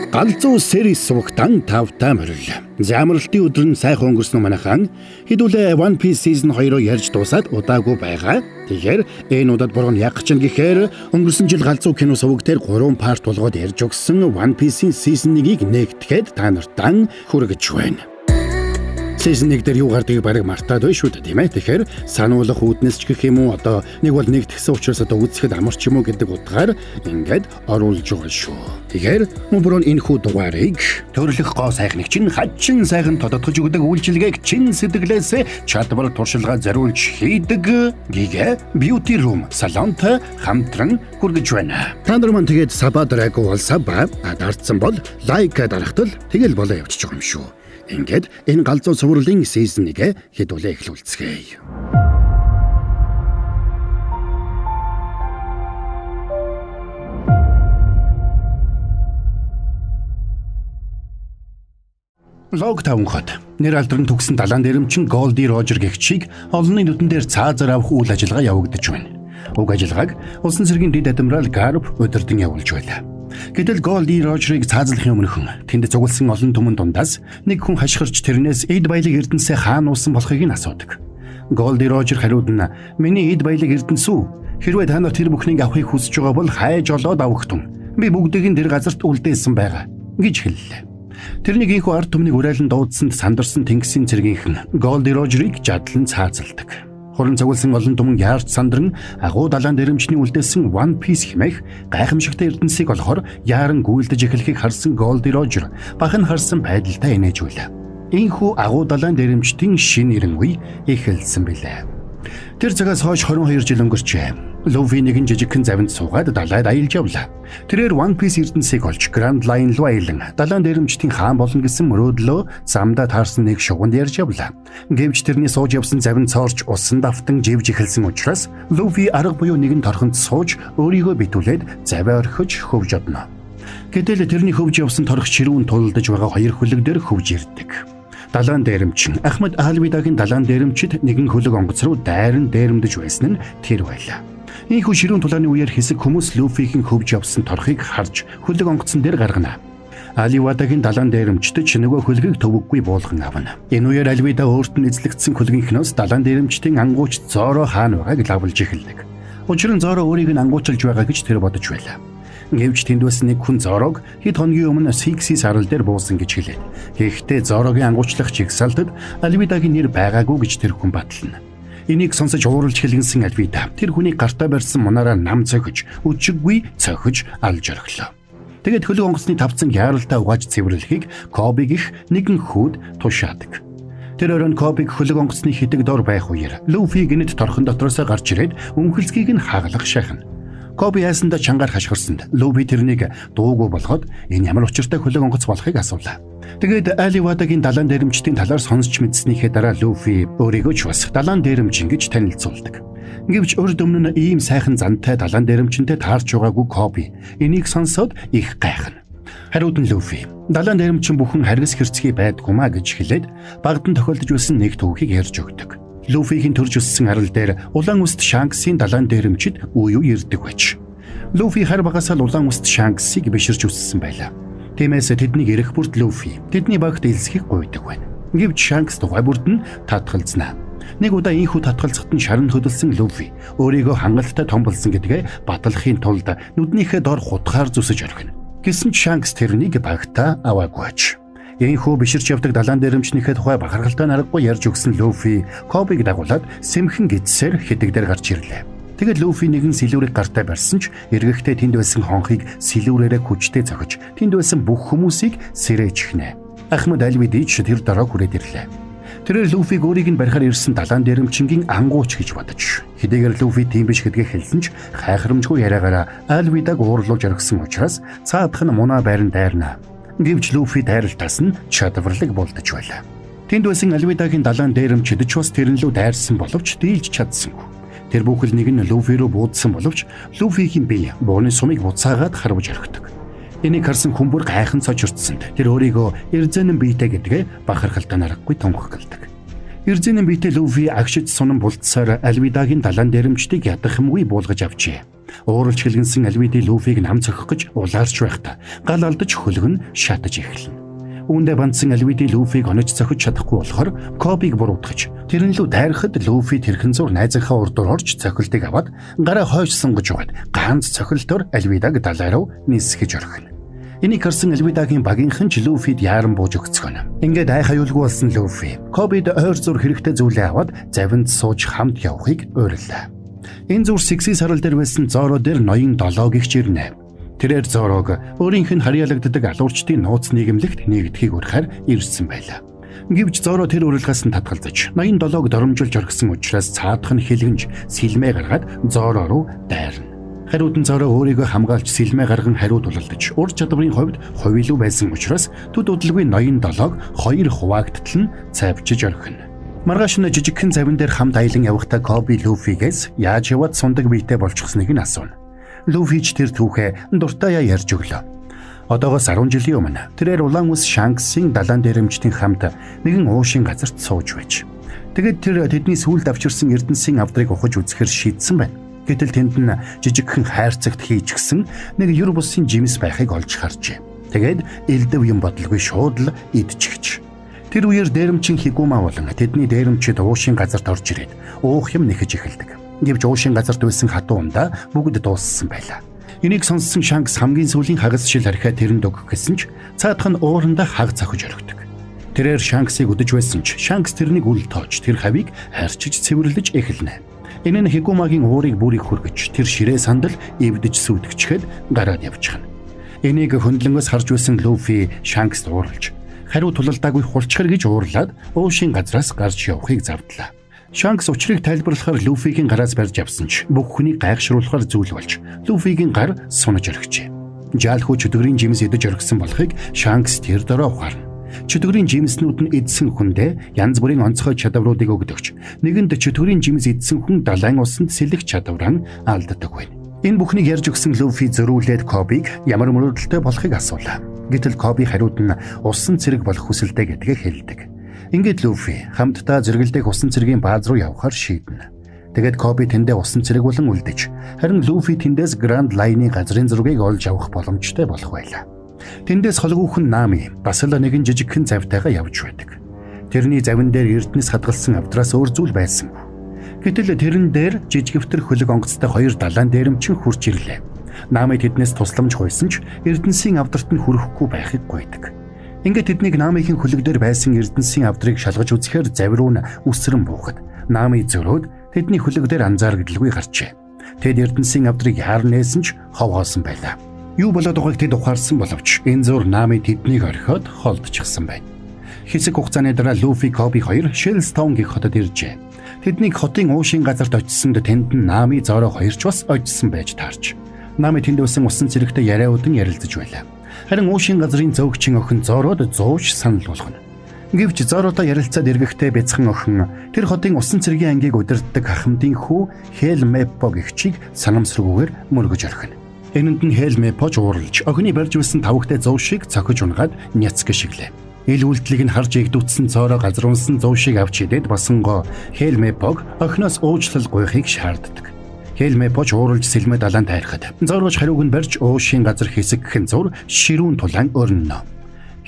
Галзуу series сувагтан тавтай морил. Замралтын өдөр нь сайхан өнгөрсөн манайхан хэдүүлээ One Piece season 2-оо ярьж дуусаад удаагүй байгаа. Тэгэхээр энэ удаад буруу яг чинь гэхээр өнгөрсөн жил галзуу кино суваг дээр 3 парт болгоод ярьж өгсөн One Piece-ийн season 1-ийг нэгтгэхэд та нартан хүргэж байна. Season 1 дээр юу гардгийг бараг мартаад байна шүү дээ, тийм ээ. Тэгэхээр сануулгах үүднээс ч гэх юм уу, одоо нэг бол нэгтгэсэн учраас одоо үзэхэд амар ч юм уу гэдэг утгаар ингээд оруулж байгаа шүү. Тэгэхээр мөн энэ хүү дугаарыг төрлөх гоо сайхныг чинь хачин сайхан тодотгож өгдөг үйлчилгээг чин сэтгэлээсээ чадвар туршилгаа зориулж хийдэг Giga Beauty Room салонтой хамтран хүргэж байна. Та нар мань тэгээд Саба дараагүй бол Саба, дардсан бол лайк дарахтал тэгэл болоо явчих юм шүү. Ингээд энэ галзуу цувралын season-ыг хэдүүлээ эхлүүлцгээе. Лог тавхад нэр алдран төгсөн далайн дээрэмчин Голди Рожер гэгчийг олонний нүдэн дээр цаазаар авах үйл ажиллагаа явагдаж байна. Уг ажиллагааг Усан цэргийн дэд адмирал Гарп удирдан явуулж байлаа. Гэтэл Голди Рожерыг цаазлахын өмнөхөн тэнд зугалсан олон түмэн дундаас нэг хүн хашгирч тэрнээс эд баялаг эрдэнсээ хаана уусан болохыг нь асуудаг. Голди Рожер хариуд нь миний эд баялаг эрдэнс үү? Хэрвээ та нар тэр бүхнийг авахыг хүсэж байгаа бол хайж олоод авахтун. Би бүгдийг нь тэр газарт үлдээсэн байгаа гэж хэллээ. Тэрнийг ийхүү ард түмнийг уриалан дуудсанд сандарсан тэнгисийн цэргийнхэн Голди Рожерыг жадлан цаазалдаг. Хорон цагуулсан олон түмэн яарч сандран агуу далайн дээрэмчний үлдээсэн One Piece хэмээх гайхамшигтай эрдэнсийг олохоор яаран гүйлдэж эхлэхийг харсан Голди Рожер бахан харсан байдалтай инээж байлаа. Ийхүү агуу далайн дээрэмчдийн шин нэрэн үе эхэлсэн билээ. Тэр цагаас хойш 22 жил өнгөрчээ. Луфи нэгэн жижигхэн завинд суугаад далайд аялж явлаа. Тэрээр One Piece эрдэнсийг олж Grand Line руу аялан далайн дээрэмчдийн хаан болно гэсэн мөрөөдлөө замдаа таарсан нэг шуганд ярьж явлаа. Гэвч тэрний сууж явсан завинд цоорч усан давтан живж эхэлсэн учраас Луфи арга буюу нэгэн торхонд сууж өөрийгөө битүүлээд завиа орхиж хөвж одно. Гэтэл тэрний хөвж явсан торх ширүүн тулдаж байгаа хоёр хөлөг дээр хөвж ирдэг. Далайн дээрэмчин Ахмад Алвидагийн далайн дээрэмчид нэгэн хөлөг онгоц руу дайран дээрэмдэж байсан нь тэр байлаа. Ийхүү ширүүн тулааны үеэр хэсэг хүмүүс Луфигийн хөвж явсан торхыг харж хөлөг онгоцон дээр гаргана. Аливадагийн далайн дээрэмчд ч нөгөө хөлгийг төвөггүй буулган авна. Энэ үеэр Алвида өөрт нь эзлэгдсэн хөлгийнхнөөс далайн дээрэмчдийн ангууч Зоро хаан байгааг лавлж эхэлдэг. Учир нь Зоро өөрийг нь ангуучилж байгаа гэж тэр бодож байлаа. Гэвч тэнд байсан нэг хүн Зорог хэд хоногийн өмнө Сикси сарал дээр буусан гэж хэлээд. Гэхдээ Зорогийн ангуучлах жигсаалтад Алвидагийн нэр байгаагүй гэж тэр хүн батлана. Энийг сонсож ууралж хэлгэнсэн Алвида тэр хүний гартаа барьсан мунаараа нам цохиж, өчиггүй цохиж алж орхилоо. Тэгээд хөлөг онгоцны тавцан яаралтай угааж цэвэрлэхийг Кобиг их нэгэн хүүд тушаадаг. Тэр өрөөнд Кобиг хөлөг онгоцны хитэг дор байх үеэр Луфи гинэд торхон дотроос гарч ирээд өмхөлцгийг нь хагалах шахна. Коби ясандаа чангаар хашгирсанд Луфи тэрнийг дуугүй болгоод энэ ямар учиртай хөлөг онгоц болохыг асуулаа. Тэгээд Аливадагийн далайн дээрэмчдийн талаар сонсч мэдснийхээ дараа Луфи өөрийгөө ч бас далайн дээрэмчин гэж танилцуулдаг. Гэвч урд өмнө нь ийм сайхан зантай далайн дээрэмчинтэй таарч байгаагүй Коби энийг сонсоод их гайхна. Хариуд нь Луфи далайн дээрэмчин бүхэн харгас хэрцгий байдгүй маа гэж хэлээд багдан тохиолдож байсан нэг түүхийг ярьж өгдөг. Луфигийн төрж өссөн арал дээр улаан үст Шанксийн далайн дээрэмчид үе үе ирдэг байж. Луфи хар багасаа улаан үст Шанксыг биширч өссөн байлаа. Тиймээс тэднийг ирэх бүрт Луфи тэдний багт элсхийг гуйдаг байна. Гэвч Шанкс тухай бүрд нь татгалзнаа. Нэг удаа ийхүү татгалзахад нь шаран хөдөлсөн Луфи өөрийгөө хангалттай том болсон гэдгээ батлахын тулд нүднийхээ дор хутгаар зүсэж орхино. Гэсэн ч Шанкс тэрнийг багтаа аваагүй. Ийхүү биширч явдаг далайн дээрэмчнийхээ тухай бахархалтай аргагүй ярьж өгсөн Луфи Кобиг дагуулад сэмхэн гидсээр хитэг дээр гарч ирлээ. Тэгээд Луфи нэгэн сэлүүрийг гартаа барьсан ч эргэхдээ тэнд байсан хонхыг сэлүүрээрээ хүчтэй зохиж тэнд байсан бүх хүмүүсийг сэрээчихнэ. Ахмад Алвидич тэр дараа хүрээд ирлээ. Тэрээр Луфиг өөрийг нь барихаар ирсэн далайн дээрэмчингийн ангууч гэж бодож хэдийгээр Луфи тийм биш гэдгээ хэлсэн ч хайхрамжгүй яриагаараа Алвидаг уурлуулж орхисон учраас цаадах нь мунаа байран дайрна. Гэвч Луфи дайралтаас нь чадварлаг болдож байлаа. Тэнд байсан Алвидагийн далайн дээрэмчид ч бас тэрнлүү дайрсан боловч дийлж чадсангүй. Тэр бүхэл нэг нь Луфи рүү буудсан боловч Луфигийн бие бууны сумыг буцаагаад харвж орхидог. Энийг харсан хүмүүр гайхан цочирдсанд тэр өөрийгөө Эрзэнэн биетэй гэдгээ бахархалтай аргагүй томхогдолдог. Эрзэнэн биетэй Луфи агшиж сунан булдсаар Алвидагийн далайн дээрэмчдийг ядах юмгүй буулгаж авчээ. Ууралж хэлгэнсэн Альвиди Луфиг нам цохих гэж улаарч байхдаа гал алдаж хөлгөн шатаж эхэлнэ. Үүндээ бандсан Альвиди Луфиг онож цохиж чадахгүй болохоор Кобиг буруутгаж тэрэн лүү дайрахад Луфи тэрхэн зур найзынхаа урдуур орж цохилтыг аваад гараа хойш сонгож угаад ганц цохилтоор Альвидаг далай руу нисгэж орхино. Энийг харсан Альвидагийн багийнхан ч Луфид яаран бууж өгцгөнө. Ингээд айх аюулгүй болсон Луфи Кобид ойр зур хэрэгтэй зүйлээ аваад завинд сууж хамт явахыг уриаллаа. Энэ зур Сикси сарал дээр байсан Зоро дээр ноён долоог их чирнэ. Тэрээр Зорог өөрийнх нь харьяалагддаг алуурчдын нууц нийгэмлэгт нэгдэхийг урахаар ирсэн байлаа. Гэвч Зоро тэр урилгаас нь татгалзаж ноён долоог доромжилж орхисон учраас цаадах нь хэлгэнж сэлмээ гаргаад Зоро руу дайрна. Хариуд нь Зоро өөрийгөө хамгаалж сэлмээ гарган хариуд тулалдаж ур чадварын хувьд хувилуу байсан учраас төд удалгүй ноён долоог хоёр хуваагдтал нь цайвчиж орхино. Маргааш нь жижигхэн завин дээр хамт аялан явахдаа Коби Луфигээс яаж яваад сундаг биетэй болчихсныг нь асууна. Луфи ч тэр түүхээ дуртаяа ярьж өглөө. Одоогоос 10 жилийн өмнө тэрээр улаан ус Шанксийн далайн дээрэмчдийн хамт нэгэн уушин газарт сууж байж. Тэгэд тэр тэдний сүүлд авчирсан эрдэнсийн авдрыг ухаж үзэхэр шийдсэн байна. Гэтэл тэнд нь жижигхэн хайрцагт хийчихсэн нэг юр бусын жимс байхыг олж харжээ. Тэгээд элдэв юм бодлого шууд л идчихэж. Тэр үеэр дээрэмчин Хигума болон тэдний дээрэмчид уушин газарт орж ирээд уух юм нэхэж эхэлдэг. Гэвч уушин газарт байсан хатуу ундаа бүгд дууссан байлаа. Энийг сонссон Шанкс хамгийн сүүлийн хагас шил архиа тэрэнд өгөх гэсэн ч цаадах нь уурандаа хаг цохиж орхидог. Тэрээр Шанксыг үдэж байсан ч Шанкс тэрнийг үл тоож тэр хавийг харчиж цэвэрлэж эхэлнэ. Энэ нь Хигумагийн уурыг бүрийг хүргэж тэр ширээ сандал эвдэж сүудгчгээд гараад явчихна. Энийг хөндлөнгөөс харж байсан Луфи Шанкс ууралж хариу тулалдаагүй хулчхар гэж уурлаад уушин газраас гарч явахыг завдлаа. Шанкс учрыг тайлбарлахаар Луфигийн гараас барьж авсан ч бүх хүнийг гайхшруулахаар зүйл болж Луфигийн гар сунаж орхижээ. Жаалхуу чөтгөрийн жимс идэж орхисон болохыг Шанкс тэр дороо ухаарна. Чөтгөрийн жимснүүд нь эдсэн хүндээ янз бүрийн онцгой чадваруудыг өгдөгч нэгэнд чөтгөрийн жимс эдсэн хүн далайн усанд сэлэх чадвараа алддаг байна. Энэ бүхнийг ярьж өгсөн Луфи зөрүүлээд Кобиг ямар мөрөөдөлтэй болохыг асуулаа. Гэтэл Коби хариуд нь усан цэрэг болох хүсэлтэй гэдгээ хэлдэг. Ингээд Луфи хамтдаа зэрэгэлдэх усан цэргийн бааз руу явахаар шийднэ. Тэгээд Коби тэндээ усан цэрэг болон үлдэж, харин Луфи тэндээс Гранд Лайны газрын зургийг олж авах боломжтой болох байлаа. Тэндээс холгүйхэн Нами бас л нэгэн жижигхэн завтайгаа явж байдаг. Тэрний завин дээр эрдэнэс хадгалсан авдраас өөр зүйл байсангүй. Гэтэл тэрэн дээр жижигвтер хөлөг онгоцтой хоёр далайн дээрэмчин хурж ирлээ. Нами тэднээс тусламж гуйсан ч эрдэнсийн авдарт нь хүрэхгүй байхыг гуйдаг. Ингээд тэднийг Намихийн хөлөг дээр байсан эрдэнсийн авдрыг шалгаж үзэхээр завируу нь үсрэн буухад Нами зөрөөд тэдний хөлөг дээр анзааргалгүй гарчээ. Тэд эрдэнсийн авдрыг яар нээсэн ч хов хоосон байлаа. Юу болоод байгааг тэд ухаарсан боловч энэ зур Нами тэднийг орхиод холдчихсан байна. Хэсэг хугацааны дараа Луфи Коби хоёр Шелстоун гэх хотод иржээ. Тэднийг хотын уушин газарт очисонд тэнд нь Нами Зоро хоёрч бас очисон байж таарч. Нами тэнд байсан усан цэрэгтэй яриа удан ярилцаж байлаа. Харин уушин газрын зөөгчин охин Зород зууш санал болгоно. Гэвч Зоротой ярилцаад эргэхдээ бяцхан охин тэр хотын усан цэргийн ангийг удирддаг хахамдын хүү Хелмепо гэгчийг санамсргүйгээр мөргөж орхино. Энэнд нь Хелмепоч ууралж охины барьж байсан тавхтай зуушийг цохиж унгаад няц гიშиглээ. Ил үйлдлийг нь харж игдүүцсэн Зоро газрунсан зуушийг авч идээд басанго Хелмепог охиноос уучлал гуйхыг шаарддаг. Хелмепоч ууралж сэлмээ далайн тайрахад Зороч хариуг нь барьж уушин газар хэсэгхэн зур ширүүн тулаан өрнөнө.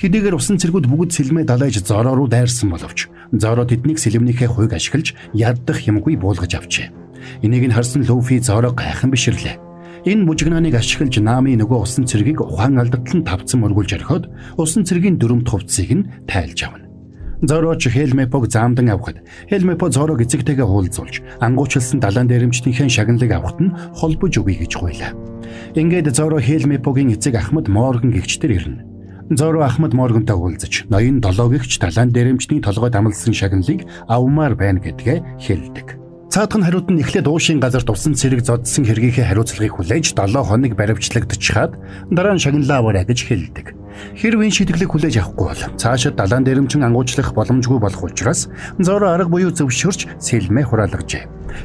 Хэдийгээр усан цэргүүд бүгд сэлмээ далайж Зоро руу дайрсан боловч Зоро тэднийг сэлмнийхээ хуйг ашиглаж яддах юмгүй буулгаж авчээ. Энийг нь харсан Луфи Зоро гайхан биширлээ. Энэ бужигнааныг ашиглаж Нами нөгөө усан цэргийг ухаан алдагдлан тавцсан мөргүүлж орхиод усан цэргийн дөрөмт хувцсыг нь тайлж авна. Зороч Хелмепог заамдан авахд Хелмепо Зорог эцэгтэйгээ уулзуулж ангуучилсан далайн дээрэмчдийнхээ шагналыг авахт нь холбож өгье гэж гуйлаа. Ингээд Зоро Хелмепогийн эцэг Ахмад Морган гэгчтэр ирнэ. Зоро Ахмад Моргантай уулзаж ноён долоогигч далайн дээрэмчний толгойд амлсан шагналыг авмаар байна гэдгээ хэлдэг. Цаадах нь хариуд нь эхлээд уушин газарт усан цэрэг зодсон хэргийнхээ хариуцлагыг хүлээж 7 хоног баривчлагдчихад дараа нь шагналаа аваарай гэж хэлдэг. Хэрвээ шийтгэлийг хүлээж авахгүй бол цаашид далайн дээрэмчин ангуучлах боломжгүй болох учраас Зоро арга буюу зөвшөөрч сэлмээ хураалгажээ.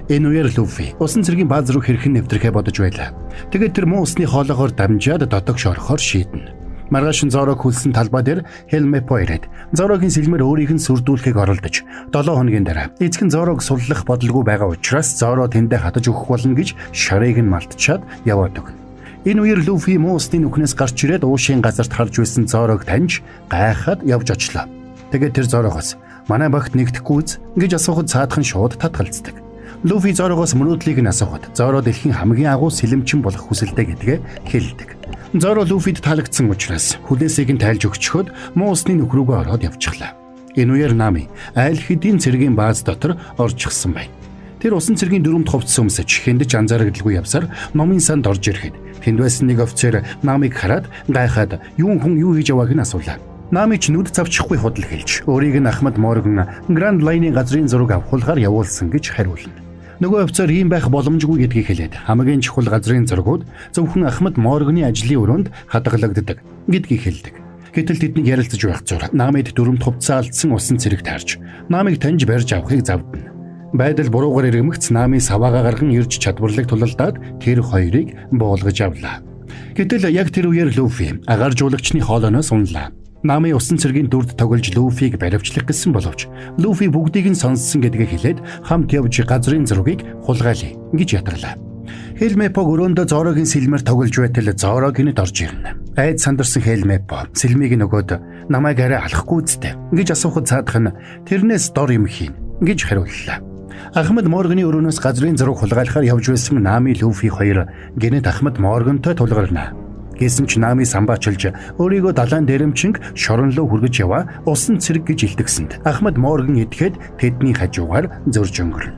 Энэ үеэр Луфи усан цэргийн бааз руу хэрхэн нэвтрэхээ бодож байлаа. Тэгээд тэр муу усны хоолоогоор дамжаад дотогш орохоор шийднэ. Маргааш Зорог хүлсэн талбай дээр Хелмепо ирээд Зорогийн сэлмэр өөрийг нь сүрдүүлэхийг оролдож 7 хоногийн дараа эцэг нь Зорог суллах бодлого байгаа учраас Зоро тэндээ хатаж өгөх болно гэж шарыг нь малтчаад яваад өгнө. Энэ үеэр Люфи Моосны нүхнээс гарч ирээд уушийн газарт харж байсан Зорог таньж гайхаад явж очлоо. Тэгээд тэр Зорогоос "Манай багт нэгдэхгүйз" гэж асуухад цаадхан шууд татгалздаг. Люфи Зорогоос мөрөөдлийг нь асуухад Зоро дэлхийн хамгийн агуу сэлэмчин болох хүсэлтэй гэдгээ хэлдэг. Зоро Люфид таалагдсан учраас хүлээсийг нь тайлж өгчхөд Моосны нүх рүүгээ ороод явчихлаа. Энэ үеэр Нами айл хэдийн цэргийн бааз дотор орчихсан байна. Тэр усан цэргийн дөрөмд хувцсан өмсөж хэндэж анзаарагдaltaгүй явсаар номын санд орж ирэхэд тэнд байсан нэг офицер Намиг хараад гайхаад юу хийж явааг нь асуулаа. Нами ч нүд завчихгүй худал хэлж өөрийг нь Ахмад Морган Гранд Лайны газрын зураг авахулгаар явуулсан гэж хариулна. Нөгөө офицер ийм байх боломжгүй гэдгийг хэлээд хамгийн чухал газрын зургууд зөвхөн Ахмад Морганы ажлын өрөөнд хадгалагддаг гэдгийг хэлдэг. Гэтэл тэднийг ярилцаж байх зур Намид дөрөмд хувцас алдсан усан цэрэг таарч Намиг таньж барьж авахыг завдна. Байдал буруугаар иргэмэгц Нами саваагаа гарган ирж чадварлаг тулалдаад тэр хоёрыг буулгаж авлаа. Гэтэл яг тэр үеэр Люфи агаар жуулагчны хоолойноос унлаа. Нами усан цэргийн дүрд тоглож Люфиг баривчлах гэсэн боловч Люфи бүгдийг нь сонссон гэдгээ хэлээд хамт явж газрын зургийг хулгайлаа гэж ятгалаа. Хелмепог өрөөндөө Зорогийн сэлмэр тоглож байтал Зоро гинэд орж ирнэ. Айд сандарсан Хелмепо сэлмийг нөгөөд "Намайг арай алахгүй зү" гэж асуухад цаадах нь "Тэрнээс дор юм хийн" гэж хариуллаа. Ахмад Морганы өрөөнөөс газрын зураг хулгайлахаар явж байсан Нами Люфи хоёр гинэд Ахмад Моргантой тулгарна. Гэсэн ч Нами самбаачилж өөрийгөө далайн дээрэмчинг шоронлоо хүргэж яваа усан цэрэг гэж илтгэсэнд Ахмад Морган идэхэд тэдний хажуугаар зөрж өнгөрнө.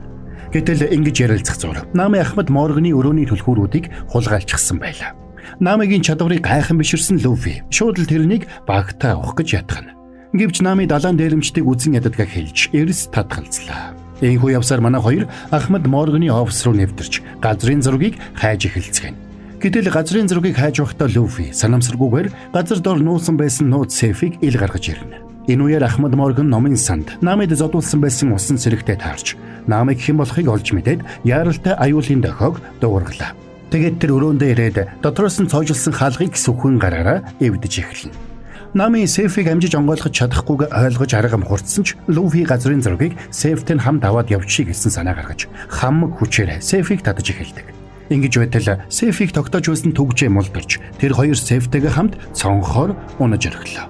Гэтэл ингэж ярилцах зур Нами Ахмад Морганы өрөөний түлхүүрүүдийг хулгайлчихсан байлаа. Намигийн чадварыг гайхан биширсэн Люфи шууд л тэрнийг багтаа авах гэж ятгахна. Гэвч Нами далайн дээрэмчдийг үзэн ядадгаа хэлж эрс татгалзлаа. Энэхүү явсаар манай хоёр Ахмад Морганы офис руу нэвтэрч газрын зургийг хайж эхэлцгээв. Гэтэл газрын зургийг хайж байхдаа Люфи санамсаргүйгээр газар дор нуусан байсан нууц сейфийг ил гаргаж ирнэ. Энэ үеэр Ахмад Морган номын санд Намид зодуулсан байсан усан цэрэгтэй таарч Намиг хэн болохыг олж мэдээд яаралтай аюулын дохиог дуугаргалаа. Тэгээд тэр өрөөндөө ирээд дотроос нь цоожилсан хаалгыг сүхэн гараараа эвдэж эхэлнэ. Нами сейфийг амжиж онгойлгож чадахгүйг ойлгож арга хурцсан ч Люфи газрын зургийг сейфтэй хамт аваад явчих гэсэн санаа гаргаж хамаг хүчээр сейфийг татаж эхэлдэг. Ингэж байтал сейфийг тогтоож байсан түгжээ мулдэрч тэр хоёр сейфтэйгээ хамт цонхоор унаж ирэхлээ.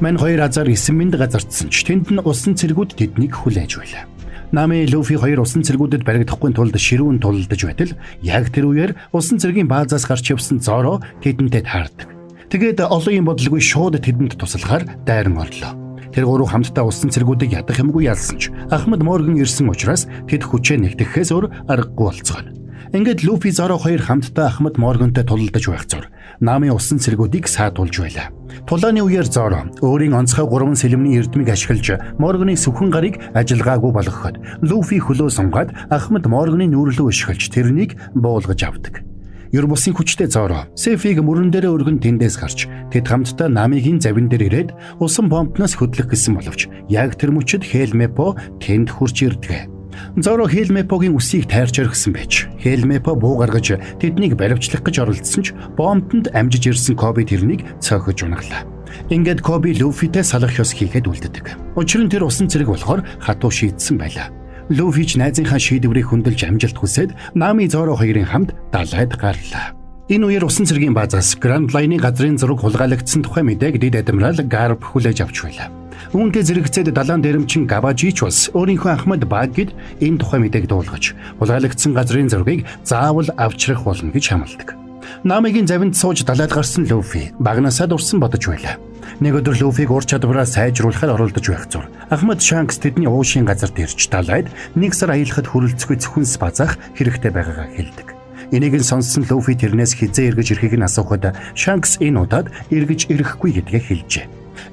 Мань хоёр азар 9 мэнд газардсан ч тэнд нь усан цэргүүд тэднийг хүлээж байлаа. Нами Люфи хоёр усан цэргүүдэд баригдахгүй тулд ширүүн тулдаж байтал яг тэр үеэр усан цэргийн баазаас гарч явсан Зоро тэдэнтэй таардаг. Тэгээд олон юм бодлого шууд тэдэнд туслахаар дайран орлоо. Тэр гурав хамтдаа усан цэргүүдийг ядах юмгүй ялсан ч Ахмад Морган ирсэн учраас тэд хүчээ нэгтгэхээс өөр аргагүй болцгооно. Ингээд Люфи Зоро хоёр хамтдаа Ахмад Моргантай тулалдаж байх зур Нами усан цэргүүдийг саадуулж байлаа. Тулааны үеэр Зоро өөрийн онцгой 3 сэлэмний эрдмийг ашиглаж Морганы сүхэн гарыг ажилгаагүй болгоход Люфи хөлөө сунгаад Ахмад Морганы нүүрлөө ишгэлж тэрнийг буулгаж авдаг. Ер бусын хүчтэй Зоро сейфийг мөрөн дээрээ өргөн тэндээс гарч тэд хамтдаа Намигийн завин дээр ирээд усан бомбноос хөдлөх гэсэн боловч яг тэр мөчөд Хелмепо тэнд хурж ирдэг. Зоро Хелмепогийн үсийг тайрч орхисон байж Хелмепо буу гаргаж тэднийг баривчлах гэж оролдсон ч бомбонд амжиж ирсэн Коби тэрнийг цохиж унаглаа. Ингээд Коби Люфитэй салах ёс хийхэд үлддэг. Учир нь тэр усан цэрэг болохоор хатуу шийдсэн байлаа. Люфи ч найзынхаа шийдвэрийг хөндлөж амжилт хүсээд Нами Зоро хоёрын хамт далайд гарлаа. Энэ үеэр усан цэргийн баазаас Гранд Лайны газрын зураг хулгайлагдсан тухай мэдээг Дид адмирал Гарб хүлээж авч байлаа. Үүнтэй зэрэгцээд далайн дээрэмчин Габажич бас өөрийнхөө Ахмад Багид энэ тухай мэдээг дуулгаж хулгайлагдсан газрын зургийг заавал авчрах болно гэж хамладаг. Намигийн завинд сууж далайд гарсан Люфи багнасаа дурсан бодож байлаа. Нэг өдөр Люфиг ур чадвараа сайжруулахаар оролдож байх зур Ахмад Шанкс тэдний уушийн газарт ирж далайд 1 сар аялахад хүрэлцэхгүй зөвхөнс базаах хэрэгтэй байгаагаа хэлдэг. Энийг нь сонссон Люфи тэрнээс хизээ эргэж ирэхийг нь асуухад Шанкс энэ удаад эргэж ирэхгүй гэдгээ хэлжээ.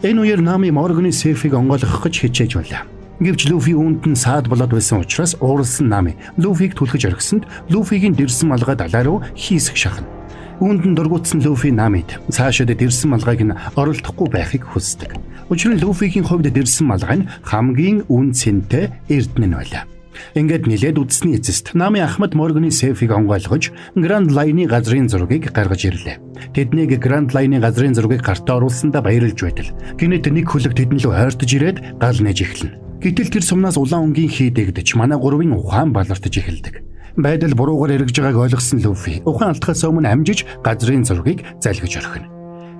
Энэ үеэр Нами Морганы сейфийг онгойлгох гэж хичээж байлаа. Гэвч Люфи үүнд нь саад болоод байсан учраас ууралсан Нами Люфиг түлхэж орхисонд Люфигийн дэрсэн малгай далай руу хийсэх шахна. Үүнд нь дургуутсан Люфи Намид цаашид дэрсэн малгайг нь оролдохгүй байхыг хүсдэг. Учир нь Люфигийн хувьд дэрсэн малгай нь хамгийн үн цэнтэй эрдэнэ нь байлаа. Ингээд нилээд үдсний эцэст Нами Ахмад Морганы сейфийг онгойлгож Grand Line-ы газрын зургийг гаргаж ирлээ. Тэднийг Grand Line-ы газрын зургийг гартаа оруулсандаа баярлж байтал гинэт нэг хөлөг тэдэн лөө ойртож ирээд гал нээж эхэлнэ. Гэтэл тэр сумнаас улаан өнгийн хийдэгдэж манай гурвын ухаан балартаж эхэлдэг. Байдал буруугаар эргэж байгааг ойлгосон Люфи ухаан алдахаас өмнө амжиж газрын зургийг залгиж орхино.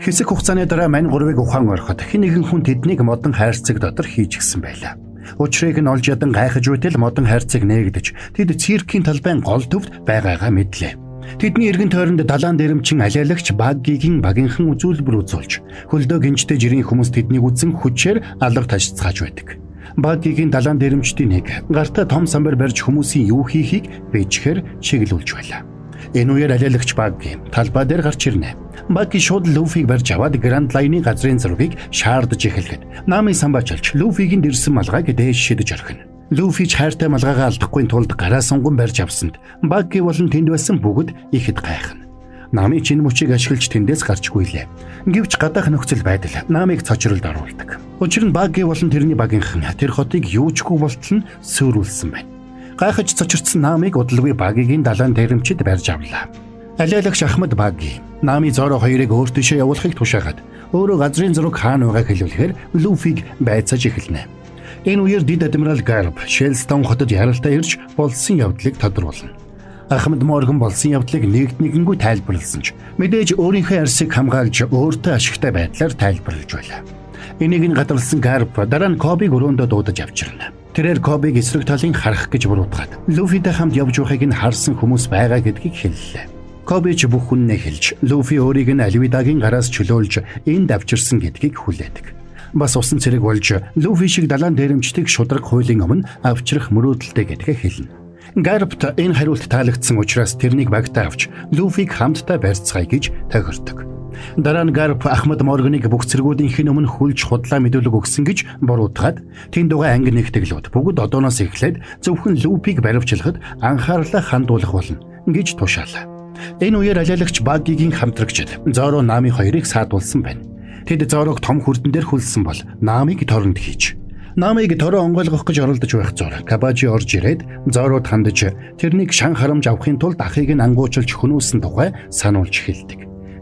Хэсэг хугацааны дараа мань гурвыг ухаан ороход хэн нэгэн хүн тэднийг модон хайрцаг дотор хийж гисэн байлаа. Учрыг нь олж ядан гайхаж байтал модон хайрцаг нээгдэж тэд циркийн талбайн гол төвд байгаагаа мэдлээ. Тэдний эргэн тойронд далаан дээрэмчин алиалагч багийн багийнхан үзүүлбэр үзүүлж хөлдөө гинжтэй жирийн хүмүүс тэднийг үзэн хүчээр алга ташцгааж байдаг. Багийн далаан дээрэмчдийн нэг гартаа том самбар барьж хүмүүсийн юу хийхийг бэжгээр чиглүүлж байлаа. Энэ үеэр алиалагч багийн талбай дээр гарч ирнэ. Багийн шууд Люфиг барьж аваад Grand Line-ы газрын зургийг шаардж эхэлгээд Нами самбаачилж Люфигийн дэрсэн малгайг дээш шидэж орхино. Люфи ч хайртай малгайгаа алдахгүй тулд гараа сунган барьж авсанд Багийн болон тэнд байсан бүгд ихэд гайхна. Нами чинь мөчийг ашиглаж тэндээс гарчгүй лээ. Гэвч гадаах нөхцөл байдал Намиг цочролд оруулдаг. Учир нь Багийн болон тэрний багийнхан тэр хотыг юучгүй болтол нь сөөрүүлсэн байна. Гайхаж цочирдсан Намиг удалгүй Багийн далаан дээрэмчид барьж авлаа. Алиалагч Ахмад Баги Нами Зоро хоёрыг өөртөөшөө явуулахыг тушаагаад өөрөө газрын зураг хаана байгааг хэлүүлэхээр Люфиг байцааж эхэлнэ. Энэ үеэр Дид адмирал Гарб Шелстон хотод яралтай ирж болсон явдлыг тодруулна. Ахмад Морган болсон явдлыг нэгднэгэнгүй тайлбарласан ч мэдээж өөрийнхөө арсыг хамгаалж өөртөө ашигтай байдлаар тайлбарлаж байлаа. Энийг нь гадарласан Гарб дараа нь Кобиг өрөөндөө дуудаж авчирна. Тэрээр Кобиг эсрэг талын харах гэж буруутгаад Люфитэй хамт явж байгааг нь харсан хүмүүс байгаа гэдгийг хэллээ. Коби ч бүх хүннээ хэлж Люфи өөрийг нь Альвидагийн гараас чөлөөлж энд авчирсан гэдгийг хүлээдэг. Бас усан цэрэг болж Люфи шиг далаан дээрэмчдийг шудраг хуулийн өмнө авчрах мөрөөдөлтэй гэдгээ хэлнэ. Гарбт энэ хариулт таалагдсан учраас тэрнийг багтаа авч Люфиг хамтдаа барьцгаая гэж тохирдог. Дараа нь Гарб Ахмад Морганыг бүх цэргүүдийнх нь өмнө хүлж худлаа мэдүүлэг өгсөн гэж буруутгаад тэнд байгаа анги нэгтгэлүүд бүгд одооноос эхлээд зөвхөн Люфиг баривчлахад анхаарлаа хандуулах болно гэж тушаалаа. Энэ үеэр алиалагч Багийн хамтрагчид Зоро Нами хоёрыг саадуулсан байна. Тэд Зорог том хүрдэн дээр хүлсэн бол Намиг торонд хийж Намиг тороо онгойлгох гэж оролдож байх зур Кабажи орж ирээд Зород хандаж тэрнийг шан харамж авахын тулд ахыг нь ангуучилж хөнөөсөн тухай сануулж эхэлдэг.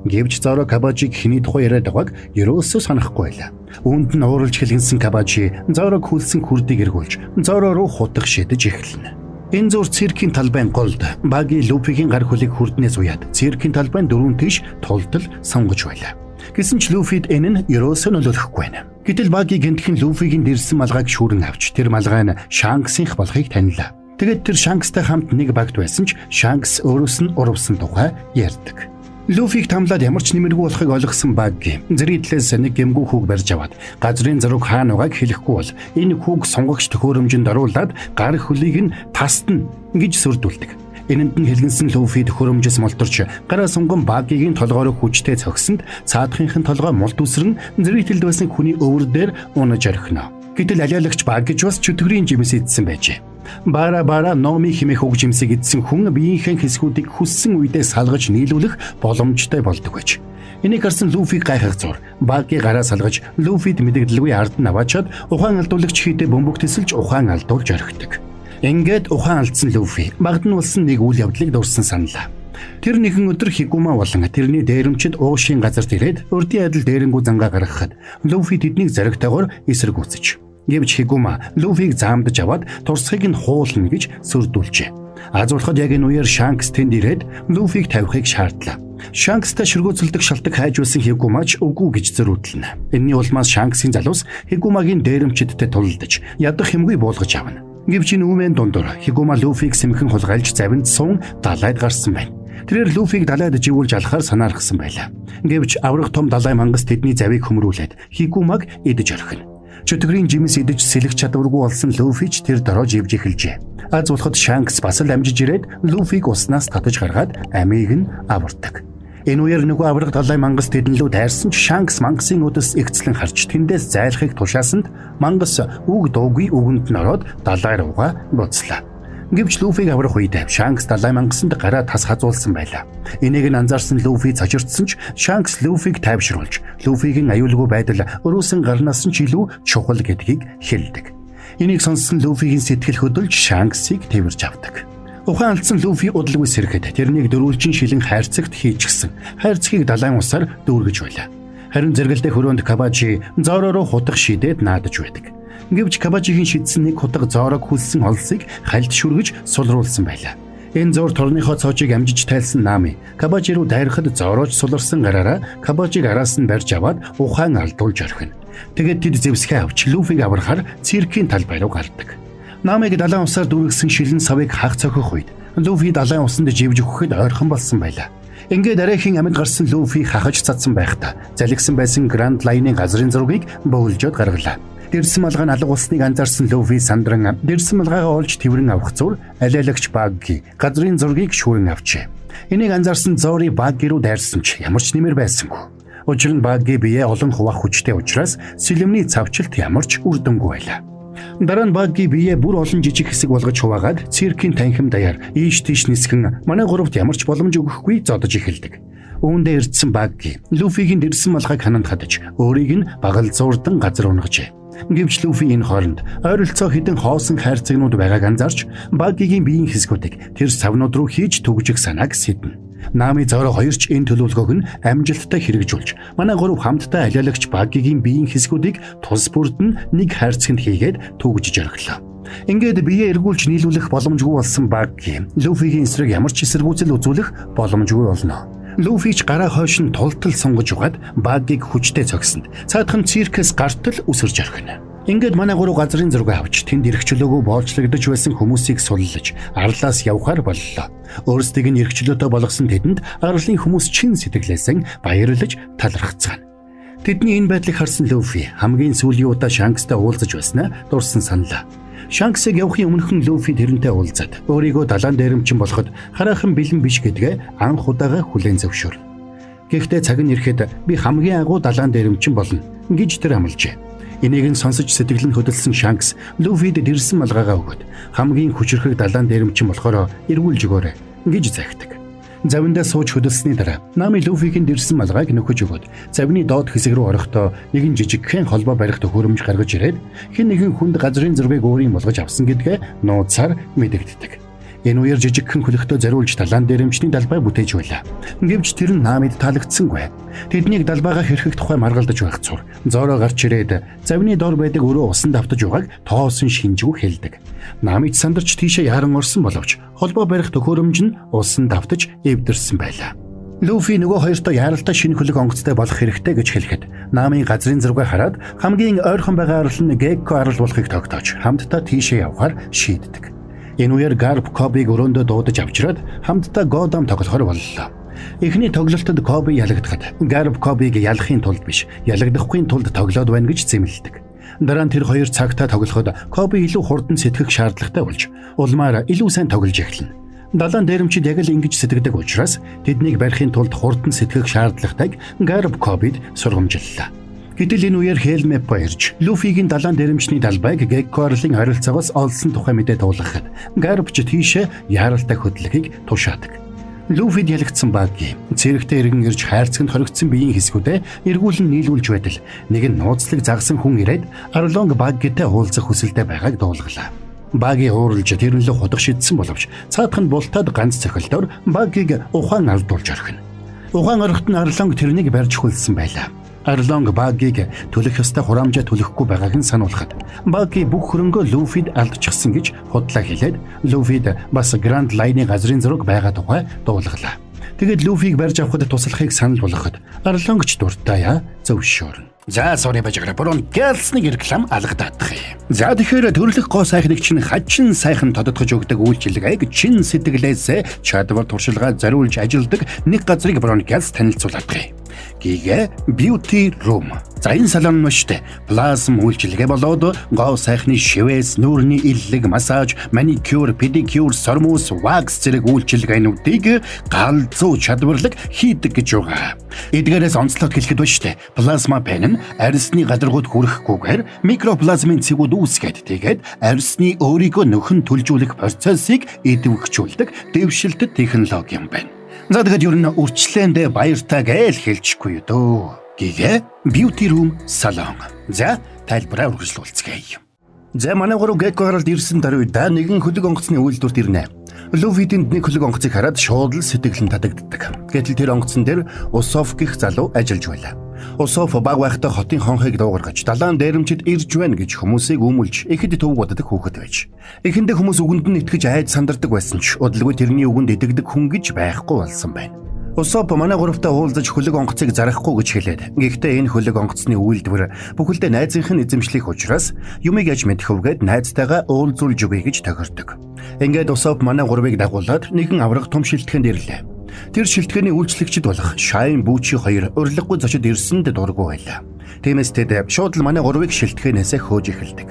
Гэвч Зоро Кабажиг хэний тухай яриад байгааг ерөөсөө санахгүй байлаа. Үүнд нь ууралж хэлгэнсэн Кабажи Зорог хүлсэн хүрдийг эргүүлж Зоро руу хутах шидэж эхэлнэ. Энэ зур циркийн талбайн голд Баги Люфигийн гар хөлийг хүрднээс уяад циркийн талбайн дөрвөн тийш тултал сонгож байлаа. Гэсэн ч Люфид энэ нь ерөөсөө нөлөөлөхгүй байна. Гэтэл Баги гэнтхэн Люфигийн дэрсэн малгайг шүүрэн авч тэр малгай нь Шанксынх болохыг танилаа. Тэгэд тэр Шанкстай хамт нэг багт байсан ч Шанкс өөрөөс нь урвсан тухай ярьдаг. Люфиг тамлаад ямар ч нэмэргүй болохыг ойлгосон Баги зэрэглээс нэг гэмгүй хүүг барьж аваад газрын зураг хаана байгааг хэлэхгүй бол энэ хүүг сонгогч төхөөрөмжөнд оруулаад гар хөлийг нь тасдна гэж сүрдүүлдэг. Энэнд нь хэлгэнсэн Люфи төхөөрөмжөөс молторч гараа сунган Багигийн толгойроо хүчтэй цогсонд цаадахынхын толгой мулт үсрэн зэрэглэлд байсан хүний өвөр дээр унаж орхино. Гэтэл алиалагч Баги ч бас чөтгөрийн жимс идсэн байжээ. Бара Номи хэмээх үг жимсийг идсэн хүн биеийнхээ хэсгүүдийг хүссэн үедээ салгаж нийлүүлэх боломжтой болдог байж. Энийг харсан Люфиг гайхах зур Баги гараа салгаж Люфид мэдэгдэлгүй ард нь аваачаад ухаан алдуулагч хийдэ бөмбөг тесэлж ухаан алдуулж орхидог. Ингээд ухаан алдсан Люфи багд нь болсон нэг үйл явдлыг дурсан саналаа. Тэр нэгэн өдөр Хигума болон тэрний дээрэмчид уушийн газарт ирээд урдийн адил дээрэнгүү зангаа гаргахад Люфи тэднийг зоригтойгоор эсэргүүцэж. Гэвч Хигума Люфиг заамдаж аваад турсхийг нь хуулна гэж сүрдүүлжээ. Азуулахад яг энэ үеэр Шанкс тэнд ирээд Люфиг тавихыг шаардлаа. Шанкстай ширгүүцэлдэг шалтак хайж байсан Хигумач үгүй гэж зөрүүлнэ. Энэний улмаас Шанксийн залуус Хигумагийн дээрэмчидтэй тулалдаж ядах хэмгүй буулгаж авна. Гэвч энэ үмэн дундуур Хигума Люфиг сэмхэн хулгайлж завинд сун далайд гарсан байна. Тэрээр Люфиг далайд живүүлж алахаар санаархсан байлаа. Гэвч аврах том далай мангас тэдний завийг хөмрүүлээд Хигумаг идэж орхино. Чөтгөрийн жимс идэж сэлэх чадваргүй болсон Люфич тэр дороо живж эхэлжээ. Аз болоход Шанкс бас л амжиж ирээд Люфиг уснаас татаж гаргаад амийг нь авардаг. Энэ үеэр нөгөө аврах далай мангас тэднлүү дайрсан ч Шанкс мангасын өдөс эгцлэн харж тэндээс зайлахыг тушаасанд мангас үг дуугүй үгэнд нь ороод далай руугаа буцлаа. Гэвч Люфиг аврах үедээ Шанкс далай мангасанд гараа тас хазуулсан байлаа. Энийг нь анзаарсан Люфи цочирдсан ч Шанкс Люфиг тайвшруулж Люфигийн аюулгүй байдал өрөөсөн гарнаас нь ч илүү чухал гэдгийг хэлдэг. Энийг сонссон Люфигийн сэтгэл хөдлөж Шанксыг тэрж авдаг. Ухаан алдсан Люфи удалгүй сэрэхэд тэрнийг дөрвөлжин шилэн хайрцагт хийчихсэн. Хайрцгийг далайн усаар дүүргэж байлаа. Харин зэрэгэлдээ хөрөөнд Кабажи Зоро руу хутга шидээд наадаж байдаг. Гэвч Кабажигийн шидсэн нэг хутга Зорог хүлсэн олсыг хальт шүргэж сулруулсан байлаа. Энэ зур торныхоо цоочийг амжиж тайлсан Нами Кабажи руу дайрахад Зорож суларсан гараараа Кабажиг араас нь барьж аваад ухаан алдуулж орхино. Тэгээд тэд зэвсгээ авч Люфиг аврахаар циркийн талбай руу гардаг. Намиг далайн усаар дүүргэсэн шилэн савыг хаг цохих үед Люфи далайн усанд живж өгөхөд ойрхон болсон байлаа. Ингээд арайхийн амьд гарсан Люфи хахаж цадсан байхдаа залгисан байсан Гранд Лайны газрын зургийг бөөлжөд гаргалаа. Дэрсэн малгай алга болсныг анзаарсан Люфи сандран дэрсэн малгайгаа олж тэрэн авах зур алиалагч Багги газрын зургийг шүүрэн авчээ. Энийг анзаарсан Зори Багги руу дайрсан ч ямар ч нэмэр байсангүй. Учир нь Багги бие олон хуваах хүчтэй учраас сэлэмний цавчилт ямар ч үр дүнгүй байлаа. Дараа нь Багги бие бүр олон жижиг хэсэг болгож хуваагаад циркийн танхим даяар ийш тийш нисгэн манай гуравт ямар ч боломж өгөхгүй зодож эхэлдэг. Үүндээ ирдсэн Багги Люфигийн дэрсэн малгайг хананд хадаж өөрийг нь багал зурдан газар унгажээ. Гэвч Люфи энэ хооронд ойролцоо хідэн хоосон хайрцагнууд байгааг анзаарч Баггигийн биеийн хэсгүүдийг тэр савнууд руу хийж төгжих санааг сэднэ. Нами Зоро хоёрч энэ төлөвлөгөөг нь амжилттай хэрэгжүүлж манай гурав хамтдаа алиалагч Баггигийн биеийн хэсгүүдийг тус бүрдэн нэг хайрцагт хийгээд төгжиж орхилоо. Ингээд бие эргүүлж нийлүүлэх боломжгүй болсон Багги Люфигийн эсрэг ямар ч эсэргүүцэл үзүүлэх боломжгүй болно. Люфи ч гараа хойш нь тултал сунгаж угаад Баггиг хүчтэй цогсонд цаадхан циркэс гартал үсэрж орхино. Ингээд манай гурав газрын зураг авч тэнд эрхчлөөгөө боолчлогдож байсан хүмүүсийг суллаж арлаас явхаар боллоо. Өөрсдийг нь эрхчлөөтэй болгосон тэдэнд арлын хүмүүс чин сэтгэлээсээ баярлаж талархацгаана. Тэдний энэ байдлыг харсан Люфи хамгийн сүүлийн удаа Шанкстай уулзаж байснаа дурсан саналаа. Шанксыг явахын өмнөхөн Люфи тэрнтэй уулзаад өөрийгөө далайн дээрэмчин болоход хараахан бэлэн биш гэдгээ анх удаага хүлээн зөвшөөрнө. Гэхдээ цаг нь ирэхэд би хамгийн агуу далайн дээрэмчин болно гэж тэр амлажээ. Энийг нь сонсож сэтгэл нь хөдөлсөн Шанкс Люфид дэрсэн малгайгаа өгөөд хамгийн хүчрхэг далайн дээрэмчин болохоор эргүүлж өгөөрэй гэж захидаг. Завиндаа сууж хөдөлсөний дараа Нами Люфигийн дэрсэн малгайг нөхөж өгөөд завны доод хэсэг рүү орохдоо нэгэн жижигхэн холбоо барих төхөөрөмж гаргаж ирээд хэн нэгэн хүнд газрын зургийг өөрийн болгож авсан гэдгээ нууцаар мэдэгддэг. Энэ үеэр жижигхэн хөлөгтөө зориулж талаан дээрэмчний далбай бүтээж байлаа. Гэвч тэр нь Намид таалагдсангүй. Тэднийг далбайгаа хэрхэх тухай маргалдаж байх зур Зоро гарч ирээд завны дор байдаг өрөө усанд автаж угааг тоосон шинжгүй хэлдэг. Намид сандарч тийшээ яран орсон боловч холбоо барих төхөөрөмж нь усанд автаж эвдэрсэн байлаа. Люфи нөгөө хоёртой яаралтай шинэ хөлөг онгоцтой болох хэрэгтэй гэж хэлэхэд Намын газрын зургаа хараад хамгийн ойрхон байгаа арал нь Гекко арал болохыг тогтоож хамтдаа тийшээ явахаар шийддэг. Энэ үеэр Гарп Кобиг өрөөндөө дуудаж авчираад хамтдаа Годам тоглохоор боллоо. Эхний тоглолтод Коби ялагдахад Гарп Кобиг ялахын тулд биш, ялагдахгүй тулд тоглоод байна гэж зэмлэлдэг. Дараа нь тэр хоёр цагтаа тоглоход Коби илүү хурдан сэтгэх шаардлагатай болж улмаар илүү сайн тоглож эхэлнэ. Далайн дээрэмчид яг л ингэж сэтгэдэг учраас тэднийг барихын тулд хурдан сэтгэх шаардлагатайг Гарп Кобид сургамжиллаа. Гэтэл энэ үеэр Хелмеппо ирж Люфигийн далайн дээрэмчний далбайг Гекко арлын харилцаагаас олсон тухай мэдээ дуулгахад Гарп ч тийшээ яаралтай хөдөлгөөгийг тушаадаг. Люфид ялагдсан Багги цэрэгтэй иргэн ирж хайрцагт хоригдсон биеийн хэсгүүдээ эргүүлэн нийлүүлж байтал нэг нь нууцлаг загсан хүн ирээд Арлонг Баггитай уулзах хүсэлтэй байгааг дуулгалаа. Багги ууралж тэрнлээ хутга шидсэн боловч цаадхан бултаад ганц цохилдоор Баггиг ухаан алдуулж орхино. Ухаан орохт нь Арлонг тэрнийг барьж хүлсэн байлаа. Арлонг Баггиг төлөх ёстой хураамжаа төлөхгүй байгааг нь сануулхад Багги бүх хөрөнгөө Люфид алдчихсан гэж худлаа хэлээд Люфид бас Гранд Лайны газрын зураг байгаа тухай дуулгалаа. Тэгэд Люфиг барьж авахд туслахыг санал болгоход Арлонг ч дуртай зөвшөөрнө. За сорны бажигра борон гэлсний реклам алгадаадах юм. За тэгэхээр төрлөх гоо сайхныг чинь хачин сайхан тодотгож өгдөг үйлчилгээг чин сэтгэлээсээ чадвар туршилгаа зориулж ажилдаг нэг газрыг борон гэлс танилцуулдаг юм. Giga Beauty Room. За энэ салон нь штэ плазм үйлчилгээ болоод гоо сайхны шивээс, нүүрний иллэг, массаж, маникюр, педикюр, сормус, вакс зэрэг үйлчилгээнүүдийг галзуу чадварлаг хийдэг гэж байгаа. Эдгээрээс онцлог хэлэхэд штэ плазма пен нь арьсны гадаргууд хүрэхгүйгээр микроплазмын цэгүүд үүсгээд тэгээд арьсны өөрийгөө нөхөн түлжүүлэх процессыг идэвхжүүлдэг дэвшилтэт технологи юм байна. За тэгээд ер нь үрчлээндээ баяртай гээл хэлчихгүй юу дөө. Giga Beauty Room салон. За тайлбараа үргэлжлүүлцгээе. За манай гурав Гекко гаралд ирсэн даруйда нэгэн хөлөг онгоцны үйлдвэрт ирнэ. Луфи тэнд нэг хөлөг онгоцыг хараад шууд л сэтгэл нь татагддаг. Гэтэл тэр онгоцон дээр Усоф гэх залуу ажиллаж байлаа. Усоф баг байхдаа хотын хонхыг дуугаргаж далайн дээрэмчид ирж байна гэж хүмүүсийг өмүүлж ихэд төв боддог хүүхэд байж. Эхэндээ хүмүүс үгэнд нь итгэж айд сандардаг байсан ч удалгүй тэрний үгэнд итгэдэг хүн гэж байхгүй болсон байна. Усоф манай гуравтаа уулзаж хөлөг онгоцыг зарахгүй гэж хэлээд. Гэхдээ энэ хөлөг онгоцны үйлдвэр бүхэлдээ найзынх нь эзэмшлих учраас юмыг аж мэдхөвгээд найзтайгаа уулзуулж өгье гэж тохирдог. Ингээд Усоф манай гурвыг дагуулад нэгэн авраг том шилтгэнд ирлээ. Тэр шилтгэний үйлчлэгчд болох Шайн Бүүчи хоёр урилгагүй зочид ирсэнд дургүй байлаа. Тиймээс тэд шууд л манай гурвыг шилтгэнээсээ хөөж эхэлдэг.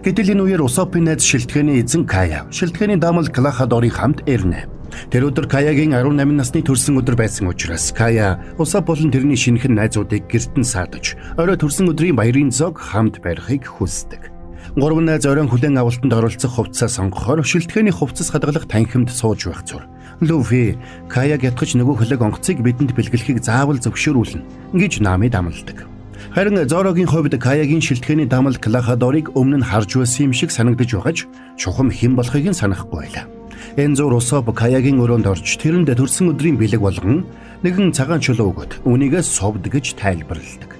Гэтэл энэ үеэр Усофын найз шилтгэний эзэн Кая шилтгэний даамал Клахадорын хамт ирнэ. Тэр өдөр Каягийн 18 насны төрсөн өдөр байсан учраас Кая Усоф болон тэрний шинэхэн найзуудыг гэртэн саадаж орой төрсөн өдрийн баярын зог хамт барихыг хүсдэг. Гурван найз оройн хүлээн авалтанд оролцох хувцас сонгохоор шилтгэний хувцас хадгалах танхимд сууж байх зур. Луфи Каяг ятгах нөгөө хөлөг онгоцыг бидэнд бэлгэлэхийг заавал зөвшөөрүүлнэ гэж Намид амладаг. Харин Зорогийн хувьд Каягийн шилтгэний даамал Клахадорыг өмнө нь харж байсан юм шиг санагдаж байгаач чухам хэн болохыг нь санахгүй байлаа. Энэ зур Усоф Каягийн өрөөнд орж тэрэнд төрсөн өдрийн бэлэг болгон нэгэн цагаан чулуу өгöd үнийгээ совд гэж тайлбарладаг.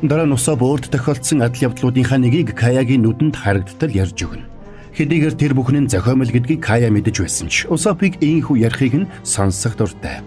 Дараа нь Усоф өөрт тохиолдсон адал явдлуудынхаа нэгийг Каягийн нүдэнд харагдтал ярьж өгнө. Хэдийгээр тэр бүхэн нь зохиомл гэдгийг Кая мэдэж байсан ч Усофыг ийхүү ярихыг нь сонсох дуртай.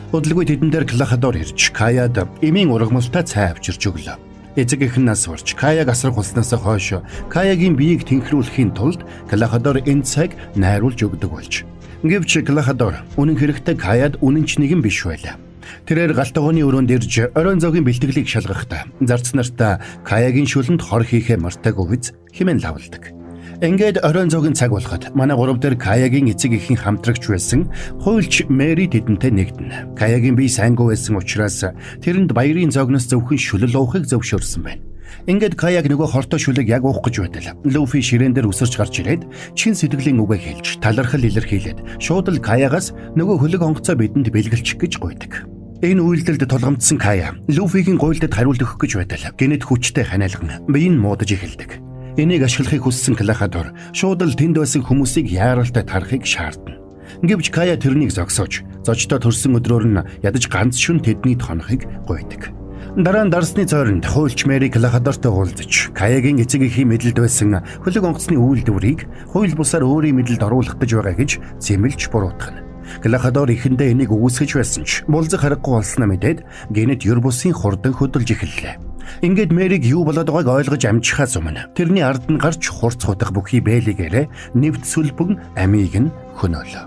Удалгүй тэдэн дээр Клахадор ирж Каяд эмийн ургамалтай цай авчирч өглөө. Эцэг эх нь нас барж Каяг асрах болсноос хойш Каягийн биеийг тэнхрүүлэхийн тулд Клахадор энэ цаг найруулж өгдөг болж. Гэвч Клахадор үнэн хэрэгтээ Каяд үнэн ч нэгэн биш байлаа. Тэрээр галтгооны өрөөнд ирж оройн зоогийн бэлтгэлийг шалгахдаа зарц нартаа Каягийн шүлэнд хор хийхээ мартаг өвөз хэмээн лавладаг. Ингээд оройн зоогийн цаг болоход манай гурав дээр Каягийн эцэг эхийн хамтрагч байсан хуйлч Мэри тэдэнтэй нэгдэнэ. Каягийн бие сайнгүй байсан учраас тэрэнд баярын зоогноос зөвхөн шүлэл уухыг зөвшөөрсөн байна. Ингээд Каяг нөгөө хортой шүлэг яг уух гэж байтал. Луфи ширээн дээр үсэрч гарч ирээд чин сэтгэлийн үгээ хэлж талархал илэрхийлээд шууд л Каягаас нөгөө хөлөг онгоцоо бидэнд бэлгэлчих гэж гуйдаг. Энэ үйлдэлд тулгамдсан Кая Луфигийн гуйлдад хариулт өгөх гэж байтал гинэт хүчтэй ханиалган биеийг муудаж эхэлдэг. Энийг ашиглахыг хүссэн Клахадор шууд л тэнд байсан хүмүүсийг яаралтай тарахыг шаардна. Гэвч Кая тэрнийг зогсоож зочдоо төрсөн өдрөөр нь ядаж ганц шүн тэдний тонохыг гуйдаг. Дараа нь дарсны цойронд хуйлч Мэри Клахадортой уулзаж Каягийн эцэг эхийн мэдлэлд байсан хөлөг онгоцны үйлдвэрийг хууль бусаар өөрийн мэдлэлд оруулах гэж байгаа гэж зэмлж буруутгана. Клахадор ихэндээ энийг үгүйсгэж байсан ч булзах харахгүй болсноо мэдээд гинэт юр бусын хурдан хөдөлж эхэллээ. Ингээд Мэриг юу болоод байгааг ойлгож амжихаас өмнө тэрний ард нь гарч хурц хутах бүхий бэлэгээрээ нэвт сүлбэн амийг нь хөнөөлөө.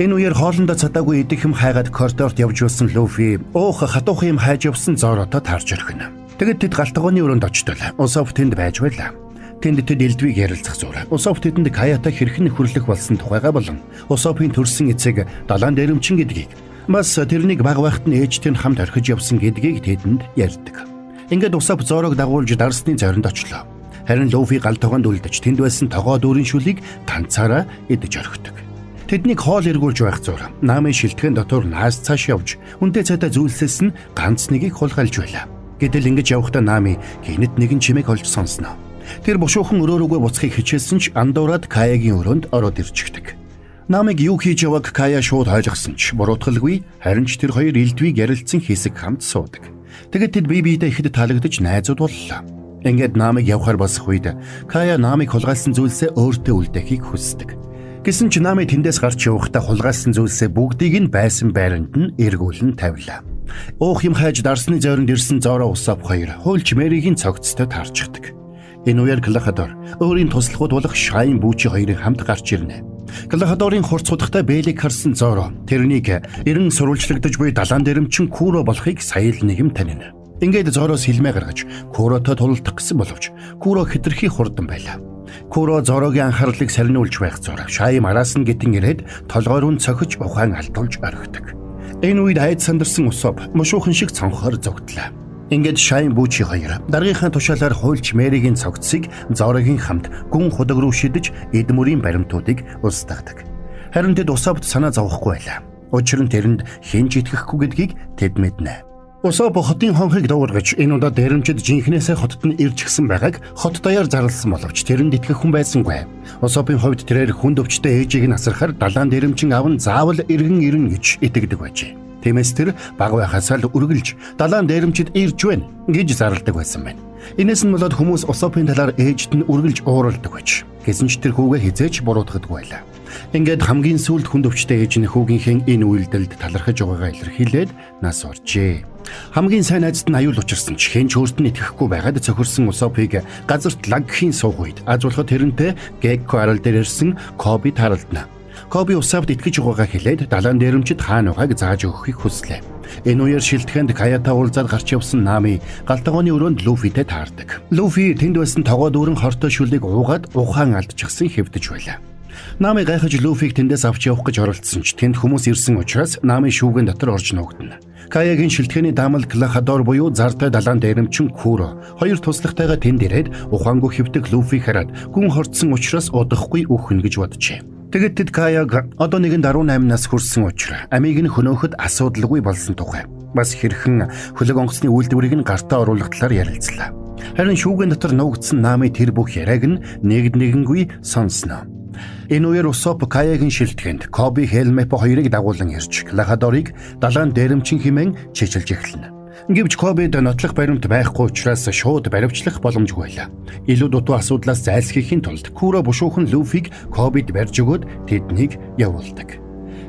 Энэ үеэр хоолндоо цадаагүй идэх юм хайгаад коридорт явж байсан Луфи уух хатуух юм хайж явсан Зорото тарж өрхөнө. Тэгэд тэд галтгооны өрөөнд очтол. Усоф тэнд байж байлаа. Тэнд тэд элдвийг ярилцах зур. Усоф тэдэнд Каятай хэрхэн хүрлэх болсон тухайга болон Усофын төрсэн эцэг далайн дээрэмчин гэдгийг бас тэрнийг баг байхад нь ээжтэй нь хамт орхиж явсан гэдгийг тэдэнд ярьдаг. Ингээд Усоф Зорог дагуулж дарсны зоринд очлоо. Харин Луфи гал тогоонд үлдэж тэнд байсан тогоо дүүрийн шүлийг танцаараа идэж орхидог. Тэднийг хоол эргүүлж байх зур. Намын шилтгэн дотор наас цааш явж үнтэй цайтай зүйлсээс нь ганц нэгийг хулгайлж байлаа. Гэтэл ингэж явхдаа Нами гинэт нэгэн чимээг олж сонсноо. Тэр бушуухан өрөөрөөгөө буцахыг хичээсэн ч андуураад Каягийн өрөөнд ороод ирчихдэг. Намыг юу хийж явааг Кая шууд ойлгосон ч буруутгалгүй, харин ч тэр хоёр элдвийг ярилцсан хэсэг хамт суудаг. Тэгэд тэд бие биедээ ихэд таалагдж найзууд боллоо. Ингээд Намыг явахаар босох үед Кая Намыг хулгайлсан зүйлсээ өөртөө үлдээхийг хүсдэг. Гэсэн ч Нами тэндээс гарч явахдаа хулгайлсан зүйлсээ бүгдийг нь байсан байранд нь эргүүлэн тавилаа. Уух юм хайж дарсны зойронд ирсэн Зоро Усоф хоёр хуйлч Мэригийн цогцтой таарчдаг. Энэ үеэр Клахадор өөрийн туслахуд болох Шайн Бүүчи хоёрын хамт гарч ирнэ. Клахадорын хурц хутагтай бэлэг харсан Зоро тэрнийг эрен сурвалжлагдаж буй далайн дээрэмчин Куро болохыг сая л нэгэн танина. Ингээд Зороос хилмээ гаргаж Куротой тулалдах гэсэн боловч Куро хэтэрхий хурдан байлаа. Куро Зорогийн анхаарлыг сарниулж байх зур Шайн араас нь гитэн ирээд толгой руу цохиж ухаан алтуулж орхидог. Энэ үед айд сандарсан Усоф мушуухан шиг цонхоор зогтлаа. Ингээд Шайн Бүүчи хоёр даргийнхаа тушаалаар хуйлч Мэригийн цогцыг Зорогийн хамт гүн худаг руу шидэж эдмүрийн баримтуудыг устгадаг. Харин тэд Усофд санаа зовхгүй байлаа. Учир нь тэрэнд хэн ч итгэхгүй гэдгийг тэд мэднэ. Усоп хотын хонхыг дуургаж энэ удаа дээрэмчид жинхнээсээ хотод нь ирж гисэн байгааг хот даяар зарласан боловч тэрэнд итгэх хүн байсангүй. Усопын хувьд тэрээр хүнд өвчтэй ээжийг нь асарахаар далайн дээрэмчин аав нь заавал иргэн ирнэ гэж итгэдэг байжээ. Тиймээс тэр бага байхасаа л үргэлж далайн дээрэмчид ирж байна гэж зарладаг байсан байна. Инээс нь болоод хүмүүс Усопын талаар ээжд нь үргэлж ууралдаг байж. Гэсэн ч тэр хүүгээ хизээч буруутгадаггүй байлаа. Ингээд хамгийн сүүлд хүнд өвчтэй ээж нь хүүгийнхээ энэ үйлдэлд талархаж байгаагаа илэрхийлээд нас оржээ. Хамгийн сайн найзд нь аюул учирсан ч хэн ч өөрт нь итгэхгүй байгаад цохирсон Усопыг газарт лагхийн суух үед аз болоход тэрнтэй Гекко арал дээр ирсэн Коби тааралдана. Коби Усопд итгэж байгаагаа хэлээд далайн дээрэмчид хаана байгааг зааж өгөхийг хүслээ. Энэ үеэр шилтгэнд Каятай уулзаад гарч явсан Нами галтгооны өрөөнд Луфитэй таардаг. Луфи тэнд байсан тогоо дүүрэн хортой шүлийг уугаад ухаан алдчихсан хэвдэж байлаа. Нами гайхаж Луфиг тэндээс авч явах гэж оролдсон ч тэнд хүмүүс ирсэн учраас Нами шүүгэн дотор орж нуугдана. Каягийн шилтгэний даамал Клахадор буюу зартай далайн дээрэмчин Куро хоёр туслагтайгаа тэнд ирээд ухаангүй хэвдэг Луфиг хараад гүн хорцсон учраас удахгүй үхнэ гэж боджээ. Тэгэд тэд Каяг одоо нэгэнд 18 нас хүрсэн учраас амийг нь хөнөөхөд асуудалгүй болсон тухай бас хэрхэн хөлөг онгоцны үйлдвэрийг нь гартаа оруулах талаар ярилцлаа. Харин шүүгэн дотор нуугдсан Нами тэр бүх яриаг нь нэгэнгүй сонсноо. Энэ үеэр Усоп Каягийн шилтгэнд Коби Хелмепо хоёрыг дагуулan ирж Клахадорыг далайн дээрэмчин хэмээн чижилж эхэлнэ. Гэвч Кобид нотлох баримт байхгүй учраас шууд баривчлах боломжгүй байлаа. Илүү дутуу асуудлаас зайлсхийхийн тулд Куро бушуухан Луфиг Кобид барьж өгөөд тэднийг явуулдаг.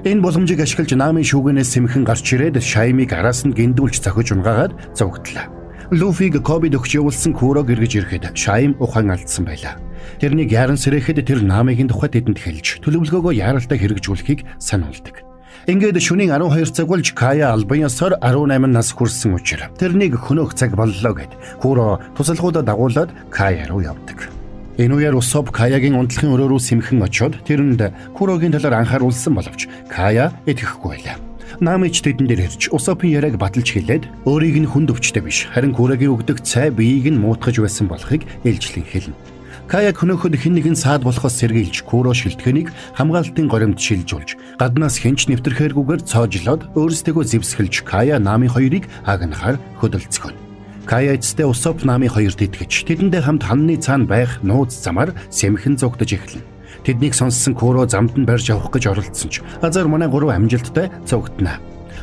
Энэ боломжийг ашиглаж Нами шүүгэнээс сэмхэн гарч ирээд Шаймиг араас нь гиндүүлж зохиж унгаагаад зовгдлаа. Луфиг Кобид өгч явуулсан Курог эргэж ирэхэд Шайм ухаан алдсан байлаа. Тэрнийг яран сэрэхэд тэр Намигийн тухай тэдэнд хэлж төлөвлөгөөгөө яаралтай хэрэгжүүлэхийг сануулдаг. Ингээд шөнийн 12 цаг болж Кая албан ёсоор 18 нас хүрсэн учраас тэрнийг хөнөөх цаг боллоо гэд Куро тусалгуудаа дагуулад Кая руу явдаг. Энэ үеэр Усоп Каягийн унтлахын өрөө рүү сэмхэн очоод тэрэнд Курогийн талаар анхааруулсан боловч Кая итгэхгүй байлаа. Намич тэдэн дээр ирж Усопын яриаг баталж хэлээд өөрийг нь хүнд өвчтэй биш харин Курогийн өгдөг цай биеийг нь муутгаж байсан болохыг ээлжлэн хэлнэ. Кая хөнөөхөд хэн нэгэн саад болохоос сэргийлж Куро шилтгэнийг хамгаалтын горимд шилжүүлж гаднаас хэнч нэвтрэхээргүйгээр цоожлоод өөрсдөө зэвсгэлж Кая Нами хоёрыг агнахаар хөдөлцгөн. Кая эцэстээ Усоп Нами хоёрт итгэж тэдэндээ хамт ханны цаана байх нууц замаар сэмхэн зогтож эхэлнэ. Тэднийг сонссон Куро замд нь барьж авах гэж оролдсон ч азар манай гурав амжилттай цогтноо.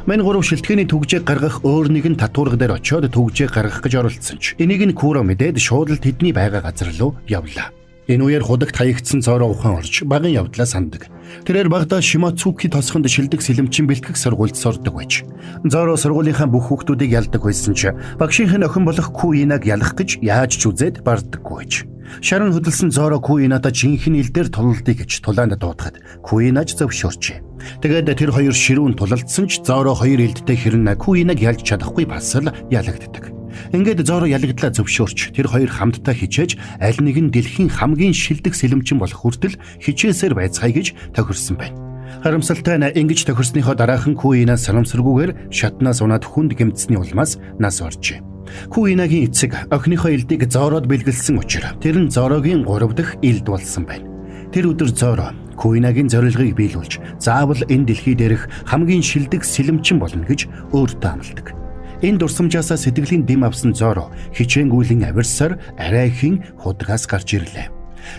Мань гурав шилтгэний түгжээг гаргах өөр нэгэн татварга дээр очиод түгжээг гаргах гэж оролдсон ч энийг нь Куро мэдээд шууд л тэдний байгаа газар руу явлаа. Энэ үеэр худагт хаягдсан Зоро ухаан орж багын явдлаа санддаг. Тэрээр багада Шимацуки тосгонд шилдэг сэлэмчин бэлтгэх сургуульд сурдаг байж. Зоро сургуулийнхаа бүх хүүхдүүдийг ялдаг байсан ч багшийн охин болох Куинаг ялах гэж яаж ч үзээд бардаггүй байж. Шаран хөдөлсөн Зоро Куинадаа жинхэнэ ил дээр тулалдъя гэж тулаанд дуудахад Куинаж зөвшөөрчээ. Тэгээд тэр хоёр ширүүн тулалдсан ч Зоро хоёр илдтэй хэрнэ Куинаг ялж чадахгүй бас л ялагддаг. Ингээд Зоро ялагдлаа зөвшөөрч тэр хоёр хамтдаа хичээж аль нэг нь дэлхийн хамгийн шилдэг сэлэмчин болох хүртэл хичээсээр байцгаая гэж тохирсон байна. Харамсалтай нь ингэж тохирсныхоо дараахан Куина санамсаргүйгээр шатнаас унаад хүнд гэмтсэний улмаас нас оржээ. Куинагийн эцэг охиныхоо элдийг Зороод бэлгэлсэн учраас тэр нь Зорогийн 3 дахь элд болсон байна. Тэр өдөр Зоро Куинагийн зорилгыг биелүүлж заавал энэ дэлхий дээрх хамгийн шилдэг сэлэмчин болно гэж өөртөө амладаг. Энэ дурсамжаасаа сэтгэлийн дэм авсан Зоро хичээнгүйлэн авирсаар арайхийн худгаас гарч ирлээ.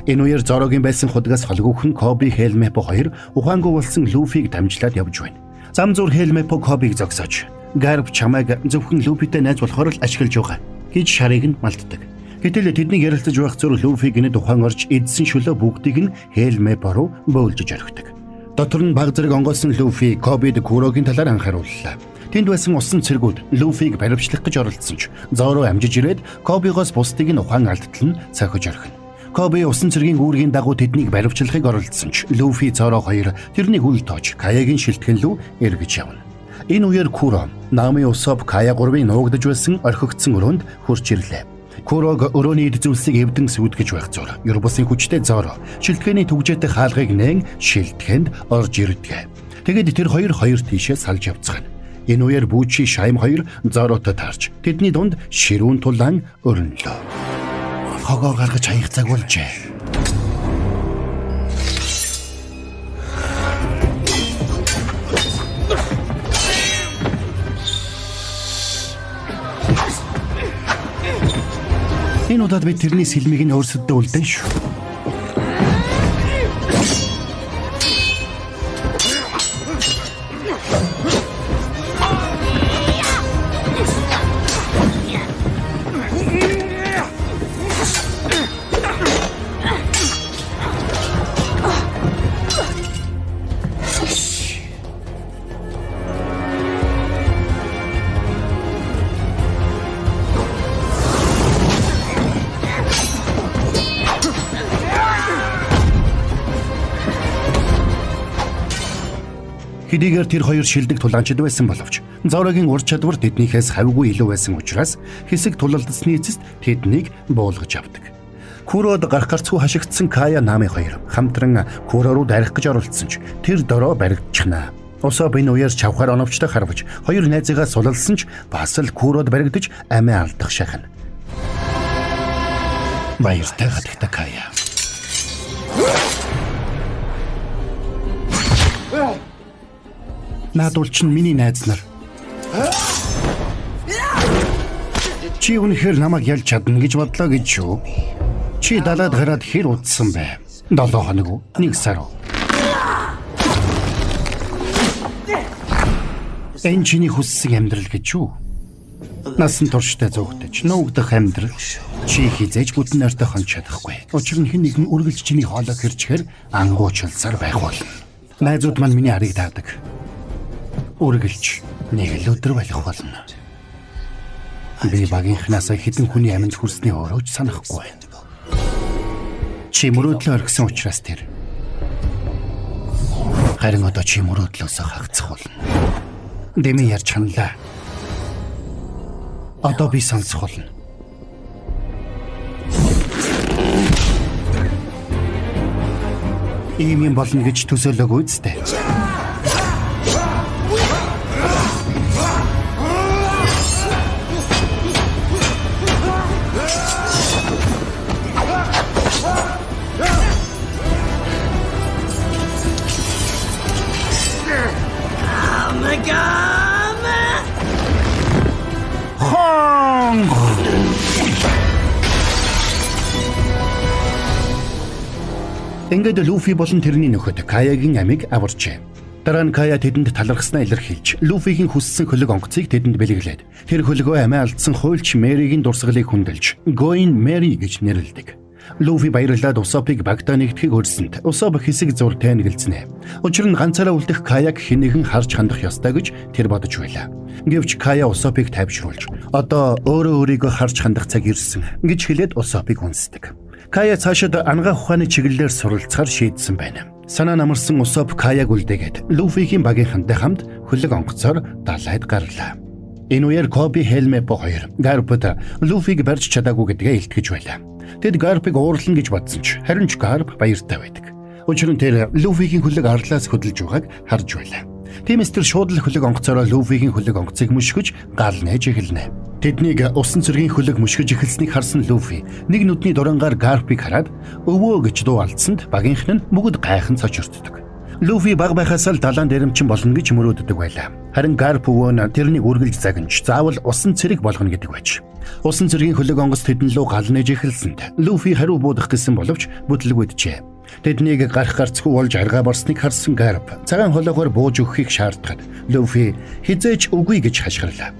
Энэ үеэр Зорогийн байсан худгаас холгүйхэн Коби Хелмепо хоёр ухаангүй болсон Луфиг дамжлаад явж байна. Зам зуур Хелмепо Кобиг зогсоож Гарб чамайг зөвхөн Луфитэй найз болохоор л ашиглаж байгаа гэж шарыг нь малтдаг. Гэтэл тэдний ярилцаж байх зур Луфиг энэ тухайн орж эдсэн шөлөө бүгдийг нь Хелмепо руу бөөлжж орхидог. Дотор нь баг зэрэг онгойсон Луфи Кобид Курогийн талаар анхаарууллаа. Тэнд байсан усан цэргүүд Луфиг баривчлах гэж оролдсон ч Зоро амжиж ирээд Кобигоос бусдыг нь ухаан алдтал нь цохиж орхино. Коби усан цэргийн гүүргийн дагуу тэднийг баривчлахыг оролдсон ч Луфи Зоро хоёр тэрнийг үл тоож Каягийн шилтгэн рүү эргэж явна. Энэ үеэр Куро Нами Усоп Кая гурвын нуугдж байсан орхигдсон өрөөнд хурж ирлээ. Курог өрөөний эд зүйлсийг эвдэн сүйтгэж байх зур. Ер бусын хүчтэй Зоро шилтгэний түгжээтэй хаалгыг нээн шилтгэнд орж ирдэг. Тэгэд тэр хоёр тийшээ салж явцгаана. Энэ үеэр Бүүчи Шайм хоёр Зоротой таарч тэдний дунд ширүүн тулаан өрнөлөө. Хогоо гаргаж хаях цаг болжээ. Энэ удаад би тэрний сэлмийг нь өөрсөддөө үлдэн шүү. Хэдийгээр тэр хоёр шилдэг тулаанчид байсан боловч Зорогийн ур чадвар тэднийхээс хавьгүй илүү байсан учраас хэсэг тулалдсны эцэст тэднийг буулгаж авдаг. Курод гарах гарцгүй хашигдсан Кая намын хоёр хамтран Куро руу дарих гэж оролцсон ч тэр дороо баригдчихна. Усоб энэ үеэр чавхаар оновчтой харваж хоёр найзыгаа сулалсан ч бас л Курод баригдаж амиа алдах шахна. Баяртай хатагта Кая. Наадуул чинь миний найз нар. Чи үнэхээр намайг ялж чадна гэж бодлоо гэж шүү. Чи далаад гараад хэр удсан бэ? 7 хоног уу? 1 сар уу? Энэ чиний хүссэн амьдрал гэж юу? Насан туршдаа зүгтэж, нуугдах амьдрал. Чи хизээж бүтэн нойртой хонч чадахгүй. Учир нь хэн нэгэн үргэлж чиний хоолой хэрчээр ангуучилсаар байх болно. Найзууд маань миний харийг таадаг. Үргэлж нэг л өдөр байх болно. Би багийнхнаасаа хэдэн хүний амьд хүрсний өрөөж санахгүй байна. Чи мөрөөдлөө орхисон учраас тэр. Харин одоо чи мөрөөдлөөсөө хагацх болно. Дэмий ярьж ханлаа. Одоо би сонсох болно. Ийм юм болно гэж төсөөлөөгүй үстэй. Ингээд Луфи болон тэрний нөхөд Каягийн амийг аварчээ. Дараа нь Кая тэдэнд талархснаа илэрхийлж, Луфигийн хүссэн хөлөг онгоцыг тэдэнд бэлэглээд, тэр хөлгөө амиа алдсан хуульч Мэригийн дурсгалыг хүндэлж, Going Mary гэж нэрлэдэг. Луфи баярлаад Усопыг багтаа нэгтгэхийг өрсөнд Усоп хэсэг зур тайнэгэлзнэ. Учир нь ганцаараа үлдэх Каяг хэн нэгэн харж хандах ёстой гэж тэр бодож байлаа. Гэвч Кая Усопыг тайвшруулж, одоо өөрөө өөрийгөө харж хандах цаг ирсэн гэж хэлээд Усопыг үнсдэг. Кая цаашид ангаа ухааны чиглэлээр суралцахаар шийдсэн байна. Санаа намарсан Усоп Каяг үлдээгээд Луфигийн багийнхантай хамт хөлөг онгоцоор далайд гарлаа. Энэ үеэр Коби Хелмепо хоёр Гарпд Луфиг барьж чадаагүй гэдгээ илтгэж байлаа. Тэд Гарпыг уурлана гэж бодсон ч харин ч Гарп баяртай байдаг. Учир нь тэр Луфигийн хөлөг арлаас хөдөлж байгааг харж байлаа. Тиймээс тэр шууд л хөлөг онгоцоор Луфигийн хөлөг онгоцыг мөшгөж гал нээж эхэлнэ. Тэднийг усан цэргийн хөлөг мөшгөж эхэлснийг харсан Луфи нэг нүдний дурангаар Гарпыг хараад өвөө гэж дуу алдсанд багийнхан нь бүгд гайхан цочирддаг. Луфи баг байхаас л далайн дээрэмчин болно гэж мөрөөддөг байлаа. Харин Гарп өвөө нь тэрнийг үргэлж загнаж заавал усан цэрэг болгоно гэдэг байж. Усан цэргийн хөлөг онгоц тэдэн лөө гал нээж эхэлсэнд Луфи хариу буудах гэсэн боловч бүтлэгүйджээ. Тэднийг гарах гарцгүй болж аргаа барсныг харсан Гарп цагаан холоогоор бууж өгөхийг шаардахад Луфи хизээч үгүй гэж хашгирлаа.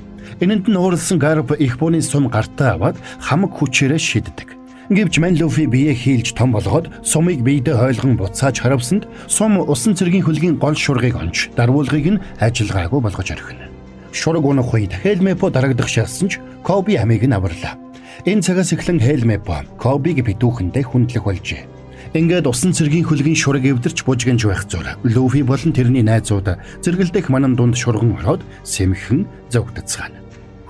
Энэнд нь ууралсан Гарп их бууны сум гартаа аваад хамаг хүчээрээ шиддэг. Гэвч мань Луфи биеэ хийлж том болгоод сумыг биедээ хойлгон буцааж харавсанд сум усан цэргийн хөлгийн гол шургыг онж дарвуулгыг нь ажиллагаагүй болгож орхино. Шураг унах үед Хелмепо дарагдах шалсан ч Коби амийг нь аварлаа. Энэ цагаас эхлэн Хелмепо Кобиг битүүхэндээ хүндлэх болжээ. Ингээд усан цэргийн хөлгийн шураг эвдэрч бужигнж байх зур Луфи болон тэрний найзууд зэргэлдэх манан дунд шурган ороод сэмхэн зогтцгаана.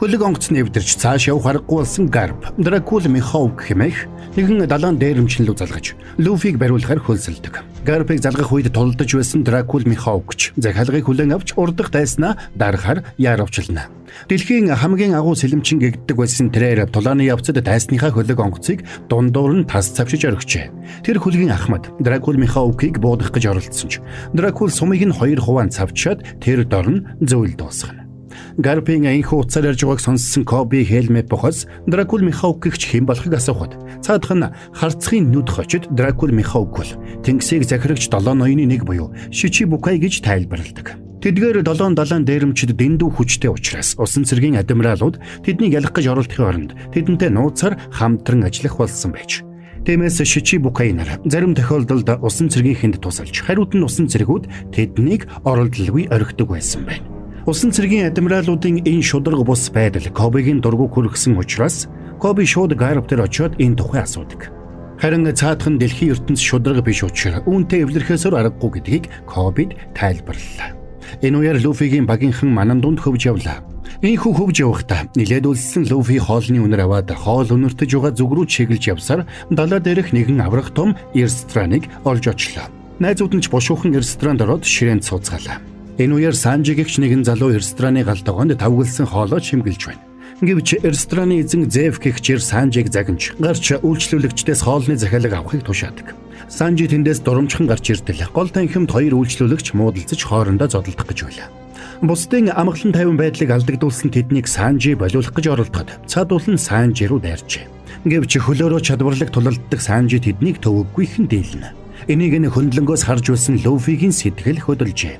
Хөлөг онгоц нэвдэрч цааш явах аргагүй болсон Гарп Дракул Михов хэмээх нэгэн далайн дээрэмчин рүү залгаж Луфиг бариулахаар хөлсөлдөг. Гарпыг залгах үед тулдаж байсан Дракул Михов гэж захиалгыг хүлээн авч урдах дайснаа дарахаар яаравчлана. Дэлхийн хамгийн агуу сэлэмчин гэгддэг байсан тэрээр тулааны явцад дайсныхаа хөлөг онгоцыг дундуур нь тас цавшиж орхижээ. Тэр хөлгийн ахмад Дракул Миховыг буудах гэж оролдсон ч Дракул сумыг нь 2 хуваан цавчаад тэр дор нь зөөл дуусгана. Гарпийн анхны уцаар ярьж байгааг сонссон Коби Хелмет бохос Дракул Михаук гэгч хэн болохыг асуухад цаадах нь харцгийн нүд хочид Дракул Михаук бол тэнгисийг захирагч 7 ноёны нэг буюу Шичибукай гэж тайлбарладаг. Тэдгээр 7 далайн дээрэмчид дэндүү хүчтэй учраас усан цэргийн адмиралууд тэднийг ялах гэж оролдохын оронд тэдэнтэй нууцаар хамтран ажиллах болсон байж. Тиймээс Шичибукай нар зарим тохиолдолд усан цэргийнхэнд тусалж хариуд нь усан цэргүүд тэднийг оролдлгүй орхидог байсан байна. Усан цэргийн адмиралуудын энэ шударга бус байдал Кобигийн дургу хүргэсэн учраас Коби шууд Гарп дээр очиод энэ тухай асуудаг. Харин цаадах нь дэлхийн ертөнц шударга биш учраас үүнтэй эвлэрхээсээр аргагүй гэдгийг Кобид тайлбарллаа. Энэ үеэр Луфигийн багийнхан манан дунд хөвж явлаа. Ийхүү хөвж явахдаа нилээд үлссэн Луфи хоолны үнэр аваад хоол өнөртөж байгаа зүг рүү чиглэж явсаар далаа дээрх нэгэн аврах том ресторныг олж очлоо. Найзууд нь ч бушуухан ресторанд ороод ширээнд сууцгаалаа. Энэ үеэр Санжи гэгч нэгэн залуу рестораны галдгоонд тавгалсан хоолоо чимгэлж байна. Гэвч рестораны эзэн Зев гэгчээр Санжиг загнаж гарч үйлчлүүлэгчдээс хоолны захиалга авахыг тушаадаг. Санжи тэндээс дурамжхан гарч ирдэл гол танхимд 2 үйлчлүүлэгч муудалцаж хоорондоо зодолдох гэж байлаа. Бусдын амгалан тайван байдлыг алдагдуулсан тэднийг Санжи болиулах гэж оролдоход цаадуул нь Санжи руу дайрчээ. Гэвч хөлөөрөө чадварлаг тулалддаг Санжи тэднийг төвөггүйхэн дийлнэ. Энийг нь хөндлөнгөөс харж байсан Луфигийн сэтгэл хөдөлжээ.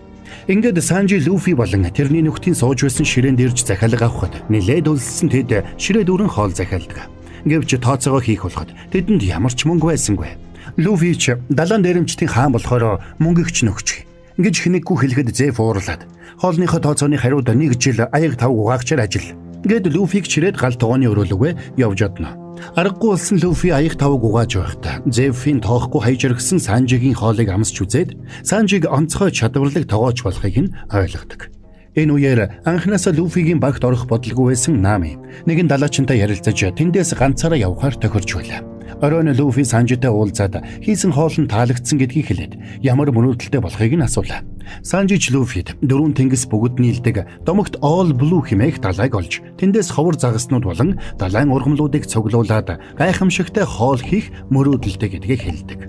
Ингээд Санжи Луфи болон тэрний нөхдийн сууж байсан ширээнд ирж захиалга авахд нилээд үлссэн тэд ширээ дүүрэн хоол захиалдаг. Гэвч тооцоогоо хийх болоход тэдэнд ямар ч мөнгө байсангүй. Луфи ч далайн дээрэмчдийн хаан болохоор мөнгөгч нөхч гэж хэнэггүй хэлэхэд Зев уурлаад хоолныхоо тооцооны хариуд 1 жил аяг тав угаагчаар ажил гэд Луфиг чирээд гал тогооны өрөөлөгөө явж одно. Аргагүй болсон Луфи аяг тавг угааж байхдаа Зевфийн тоохгүй хаяж иргсэн Санжигийн хоолыг амсч үзээд Санжиг онцгой чадварлаг тогооч болохыг нь ойлгодог. Энэ үеэр анхнаасаа Луфигийн багт орох бодлого байсан Нами нэгэн далаачинтай ярилцаж тэндээс ганцаараа явхаар тохирч байлаа. Оройн Луфи Санжитай уулзаад хийсэн хоол нь таалагдсан гэдгийг хэлээд ямар мөрөөдөлтэй болохыг нь асуулаа. Санжи ч Луфид 4 тэнгис бүгд нийлдэг домогт All Blue хэмээх далайг олж тэндээс ховор загаснууд болон далайн ургамлуудыг цуглуулад гайхамшигтай хоол хийх мөрөөдөлтэй гэдгийг хэлдэг.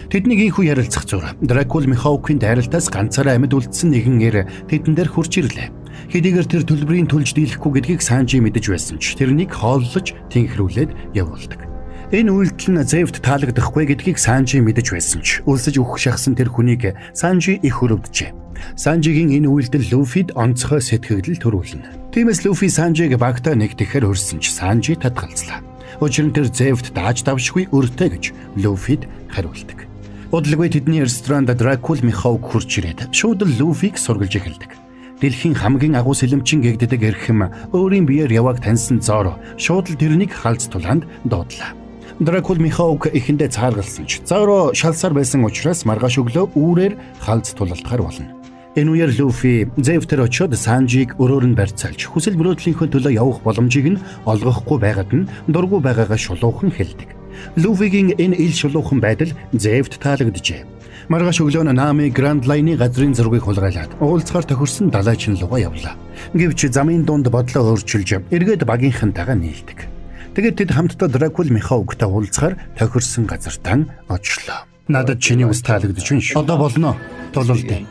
Тэдний ийхүү ярилцах зур Дракул Михаукийн дайралтаас ганцаараа амьд үлдсэн нэгэн эр тэдэн дээр хурж ирлээ. Хэдийгээр тэр төлбөрийн түлж дийлэхгүй гэдгийг Санжи мэдэж байсан ч тэрнийг хооллож тэнхрүүлээд явуулдаг. Энэ үйлдэл нь Зевт таалагдахгүй гэдгийг Санжи мэдэж байсан ч өлсөж өгөх шахсан тэр хүнийг Санжи их өрөвдөжээ. Санжигийн энэ үйлдэл Луфид онцгой сэтгэгдэл төрүүлнэ. Тиймээс Луфи Санжиг багтаа нэгтгэхээр өрсөн ч Санжи татгалзлаа. Учир нь тэр Зевт дааж давшгүй өртөө гэж Луфид хариулдаг. Удалгүй тэдний ресторанд Дракул Михаук хурж ирээд шууд Луфиг сургалж эхэлдэг. Дэлхийн хамгийн агуу сэлэмчин гэгддэг эрхэм өөрийн биеэр явааг таньсан Зоро шууд л тэрнийг халз тулаанд дуудлаа. Дракул Михаук эхэндээ цааргалсан ч Зоро шалсаар байсан учраас маргааш өглөө үүрээр халз тулалдахаар болно. Энэ үеэр Луфи Зевтер очоод Санжиг өрөөр нь барьцаалж хүсэл мөрөөдлийнхөө төлөө явах боломжийг нь олгохгүй байгаад нь дургу байгаагаа шулуухан хэлдэг. Луфигийн энэ ил шулуухан байдал Зевт таалагджээ. Маргааш өглөө нь Нами Гранд Лайны газрын зургийг хулгайлаад уулзгаар тохирсон далайчин руугаа явлаа. Гэвч замын дунд бодлоо өөрчилж эргээд багийнхантайгаа нийлдэг. Тэгээд тэд хамтдаа Дракул Михауктай уулзгаар тохирсон газартаа очлоо. Надад чиний ус таалагдж байна шүү. Одоо болно. Тулалдъя.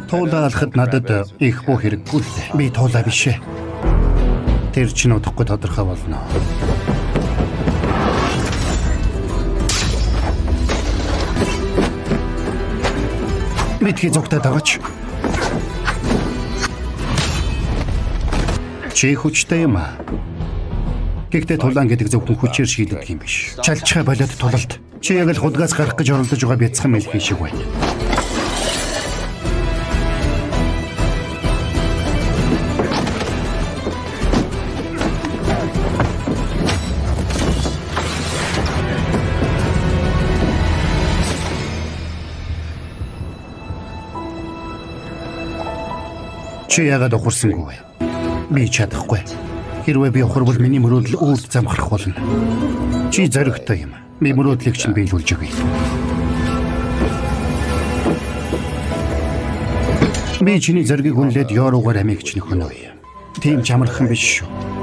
Туулаалахад надад их бүх хэрэггүй л дээ. Би туулаа биш ээ. Тэр чинь удахгүй тодорхой болно. Мэдхий зүгтээ дагаач. Чи хүчтэй юм аа. Гэхдээ тулаан гэдэг зөвхөн хүчээр шийддэг юм биш. Чалчхай болоод тулалд. Чи яг л худгаас гарах гэж оролдож байгаа бяцхан мэлхий шиг байна. Чи яагаад ухарсангүй вэ? Би чадахгүй. Хэрвээ би ухарвал миний мөрөөдөл үрд замхрах болно. Чи зоригтой юм. Би мөрөөдлийг чинь биелүүлж өгье. Би чиний зоригийг үнэлээд ёоруугаар амийг чинь хөнөөе. Тийм ч амархан биш шүү.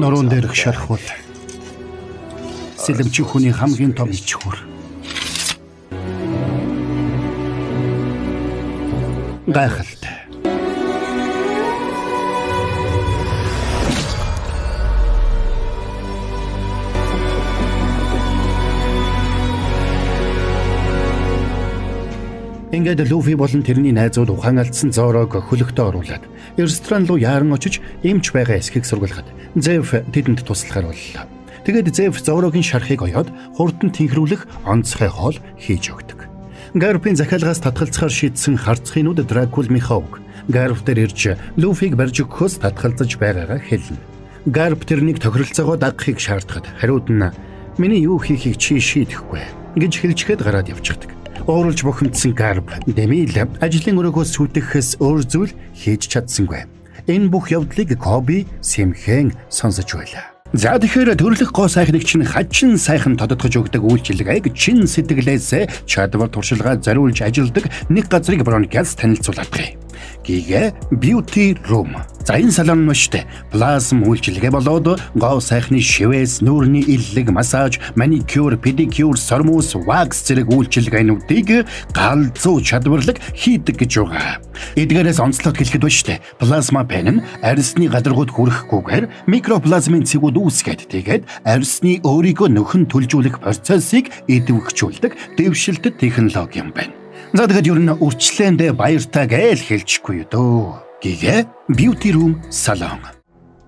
Нуруунд дээрх шархвал сэлэмчих хүний хамгийн том ичхүр. Гайхалтай. Ингээд Луфи болон тэрний найзууд ухаан алдсан Зорог хөлөгтөө оруулаад ресторан руу яаран очиж эмч байгаа эсхийг сургалгаад Зев тэдэнд туслахаар боллоо. Тэгээд Зев Зорогийн шархыг оёод хурдан тэнхрүүлэх онцгой хоол хийж өгдөг. Гарпын захиалгаас татгалзахаар шийдсэн харцхийнууд Дракул Михауг Гарп дээр ирж Луфиг барьж өгөхөөс татгалзаж байгаагаа хэлнэ. Гарп тэрнийг тохиролцоогоо дагахыг шаардахад хариуд нь "Миний юу хийхийг чи шийдэхгүй" гэж хэлжгээд гараад явчихдаг. Ууралж бухимдсан Гарп Демил ажлын өрөөгөө сүтгэхээс өөр зүйл хийж чадсангүй. Энэ бүх явдлыг Коби сэмхэн сонсож байлаа. За тэгэхээр төрлөх гоо сайхныг чинь хачин сайхан тодотгож өгдөг үйлчилгээг чин сэтгэлээс чадвар туршилгаа зориулж ажилдаг нэг газрыг Бронкас танилцуулаад байна. Giga Beauty Room. За энэ салон нь штэ плазм үйлчилгээ болоод гоо сайхны шивээс нүүрний иллэг массаж, маникюр, педикюр, сормус, вакс зэрэг үйлчилгээнүүдийг галзуу чадварлаг хийдэг гэж байгаа. Эдгээрээс онцлог хэлэхэд штэ плазма пен нь арьсны гадаргууд хүрэхгүйгээр микроплазмын цэгүүд үүсгээд тэгээд арьсны өөрийгөө нөхөн төлжүүлэх процессыг идэвхжүүлдэг дэвшилтэт технологи юм байна. За тэгээд юу н үрчлээндээ баяртай гээл хэлчихгүй юу дөө. Giga Beauty Room салон.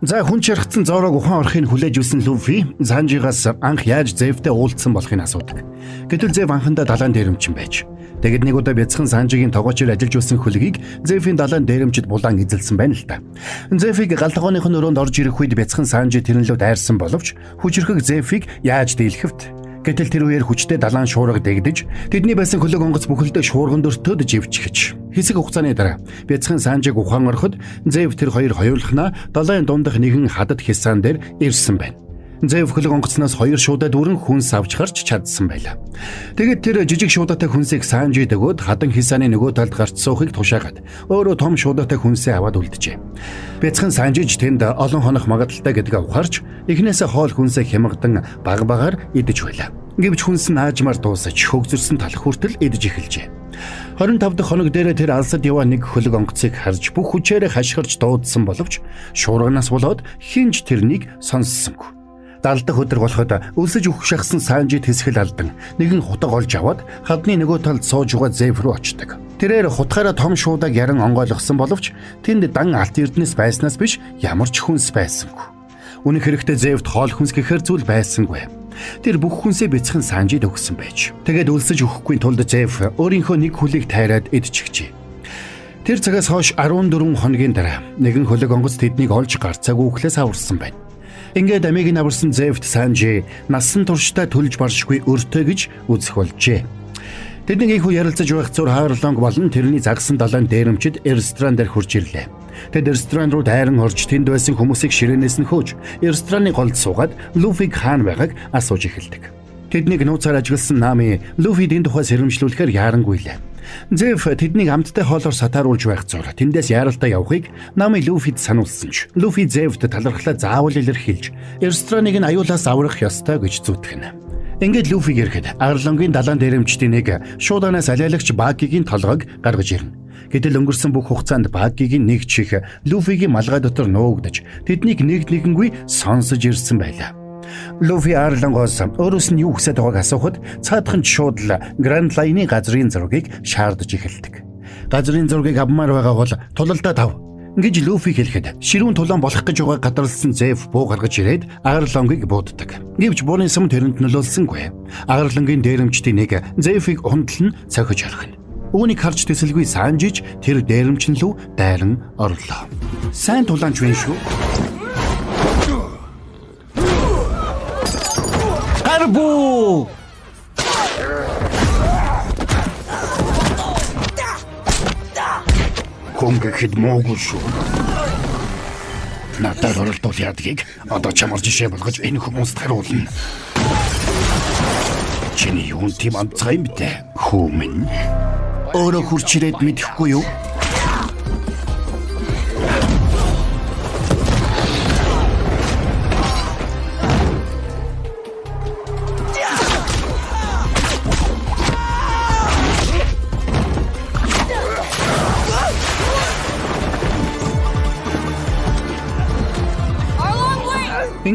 За хүн чархсан Зорог ухаан орохыг хүлээж өгсөн Луфи Санжигаас анх яаж Зевтэй уулзсан болохыг асуудаг. Гэтэл Зев анхандаа далайн дээрэмчин байж. Тэгэд нэг удаа бяцхан Санжигийн тогоочор ажиллаж байсан хөлгийг Зевийн далайн дээрэмчид булаан эзэлсэн байна л да. Зевийг галтгооных нь өрөөнд орж ирэх үед бяцхан Санжи тэрнлөө дайрсан боловч хүчрхэг Зевийг яаж дийлэхэвт. Гэтэл тэр үеэр хүчтэй далайн шуурга дэгдэж тэдний байсан хөлөг онгоц бүхэлдээ шуурган дөртөд живчихэж. Хэсэг хугацааны дараа бяцхан Санжиг ухаан ороход Зев тэр хоёр хоёрлохнаа далайн дундах нэгэн хадад хясаан дээр ирсэн байна. Зев хөлөг онгоцноос хоёр шуудаа дүүрэн хүнс авч гарч чадсан байлаа. Тэгээд тэр жижиг шуудатай хүнсийг Санжид өгөөд хадан хясааны нөгөө талд гарч суухыг тушаагаад өөрөө том шуудатай хүнсээ аваад үлджээ. Бяцхан Санжиж тэнд олон хонох магадaltaй гэдгээ ухаарч эхнээсээ хоол хүнсээ хямгадан баг багаар идэж байлаа. Гэвч хүнс нь аажмаар дуусаж хөгзөрсөн талх хүртэл идэж эхэлжээ. 25 дахь хоног дээр тэр алсад яваа нэг хөлөг онгоцыг харж бүх хүчээрээ хашгирч дуудсан боловч шуурганаас болоод хинж тэрнийг сонссонгүй. 70 дахь өдөр болоход өлсөж үхэх шахсан Санжид хэсгэл алдан нэгэн хутаг олж аваад хадны нөгөө талд сууж угаа Зев рүү очдог. Тэрээр хутгаараа том шуудаг яран онгойлгосон боловч тэнд дан алт эрдэнэс байснаас биш ямар ч хүнс байсангүй. Үнэ хэрэгтээ Зевт хоол хүнс гэхэр зүйл байсангүй. Тэр бүх хүнсээ бяцхан Санжид өгсөн байж. Тэгээд өлсөж өгөхгүй тулд Зев өөрийнхөө нэг хөлийг тайраад идчихжээ. Тэр цагаас хойш 14 хоногийн дараа нэгэн хөлөг онгоц тэднийг олж гарцаагүй үхлээс аварсан байна. Ингээд амийг нь аварсан Зевт Санжи насан туршдаа төлж баршгүй өртөө гэж үзэх болжээ. Тэдний их ярилцаж байх зур хаарлонг болон тэрний загсан далайн дээрэмчид ресторан дээр хурж ирлээ. Тэд ресторан руу дайран орж тэнд байсан хүмүүсийг ширээнээс нь хөөж рестораны голд суугаад Луфиг хаана байгааг асууж эхэлдэг. Тэднийг нууцаар ажигласан Нами Луфи дэнд тухай сэрэмжлүүлэхээр яарангуйлаа. Зев тэднийг амттай хоолоор сатааруулж байх зур тэндээс яаралтай явахыг Нами Луфид сануулсан ч Луфи Зевт талархлаа заавал илэрхийлж рестораныг нь аюулаас аврах ёстой гэж зүтгэнэ. Ингээд Луфиг ирэхэд Арлонгийн далайн дээрэмчдийн нэг шууданаас алиалагч Багигийн толгойг гаргаж ирнэ. Гэтэл өнгөрсөн бүх хугацаанд Багигийн нэг чих Луфигийн малгай дотор нуугдаж тэднийг нэгнгүй сонсож ирсэн байлаа. Луфи Арлонгоос өөрөөс нь юу хүсэж байгааг асуухад цаадхан шууд л Гранд Лайны газрын зургийг шаардж эхэлдэг. Газрын зургийг авмаар байгаа бол тулалдаа тав гэж Луфи хэлэхэд ширүүн тулаан болох гэж байгаа гадарлсан Зев буу гаргаж ирээд Арлонгийг бууддаг. Гэвч бууны сум тэрэнд нөлөөлсөнгүй. Арлонгийн дээрэмчдийн нэг Зевийг унтлан цохиж орхино. Үүнийг харж төсөлгүй Санжиж тэр дээрэмчин лүү дайран орлоо. Сайн тулаанч вэ шүү. Гарбу! Хүн гэхэд муугүй шүү. Надад оролдвол яадгийг одоо чамар жишээ болгож энэ хүмүүст харуулна. Чиний юун тийм амцгай юм бэ? Хүмүн. Өөрөө хурч ирээд мэдэхгүй юу?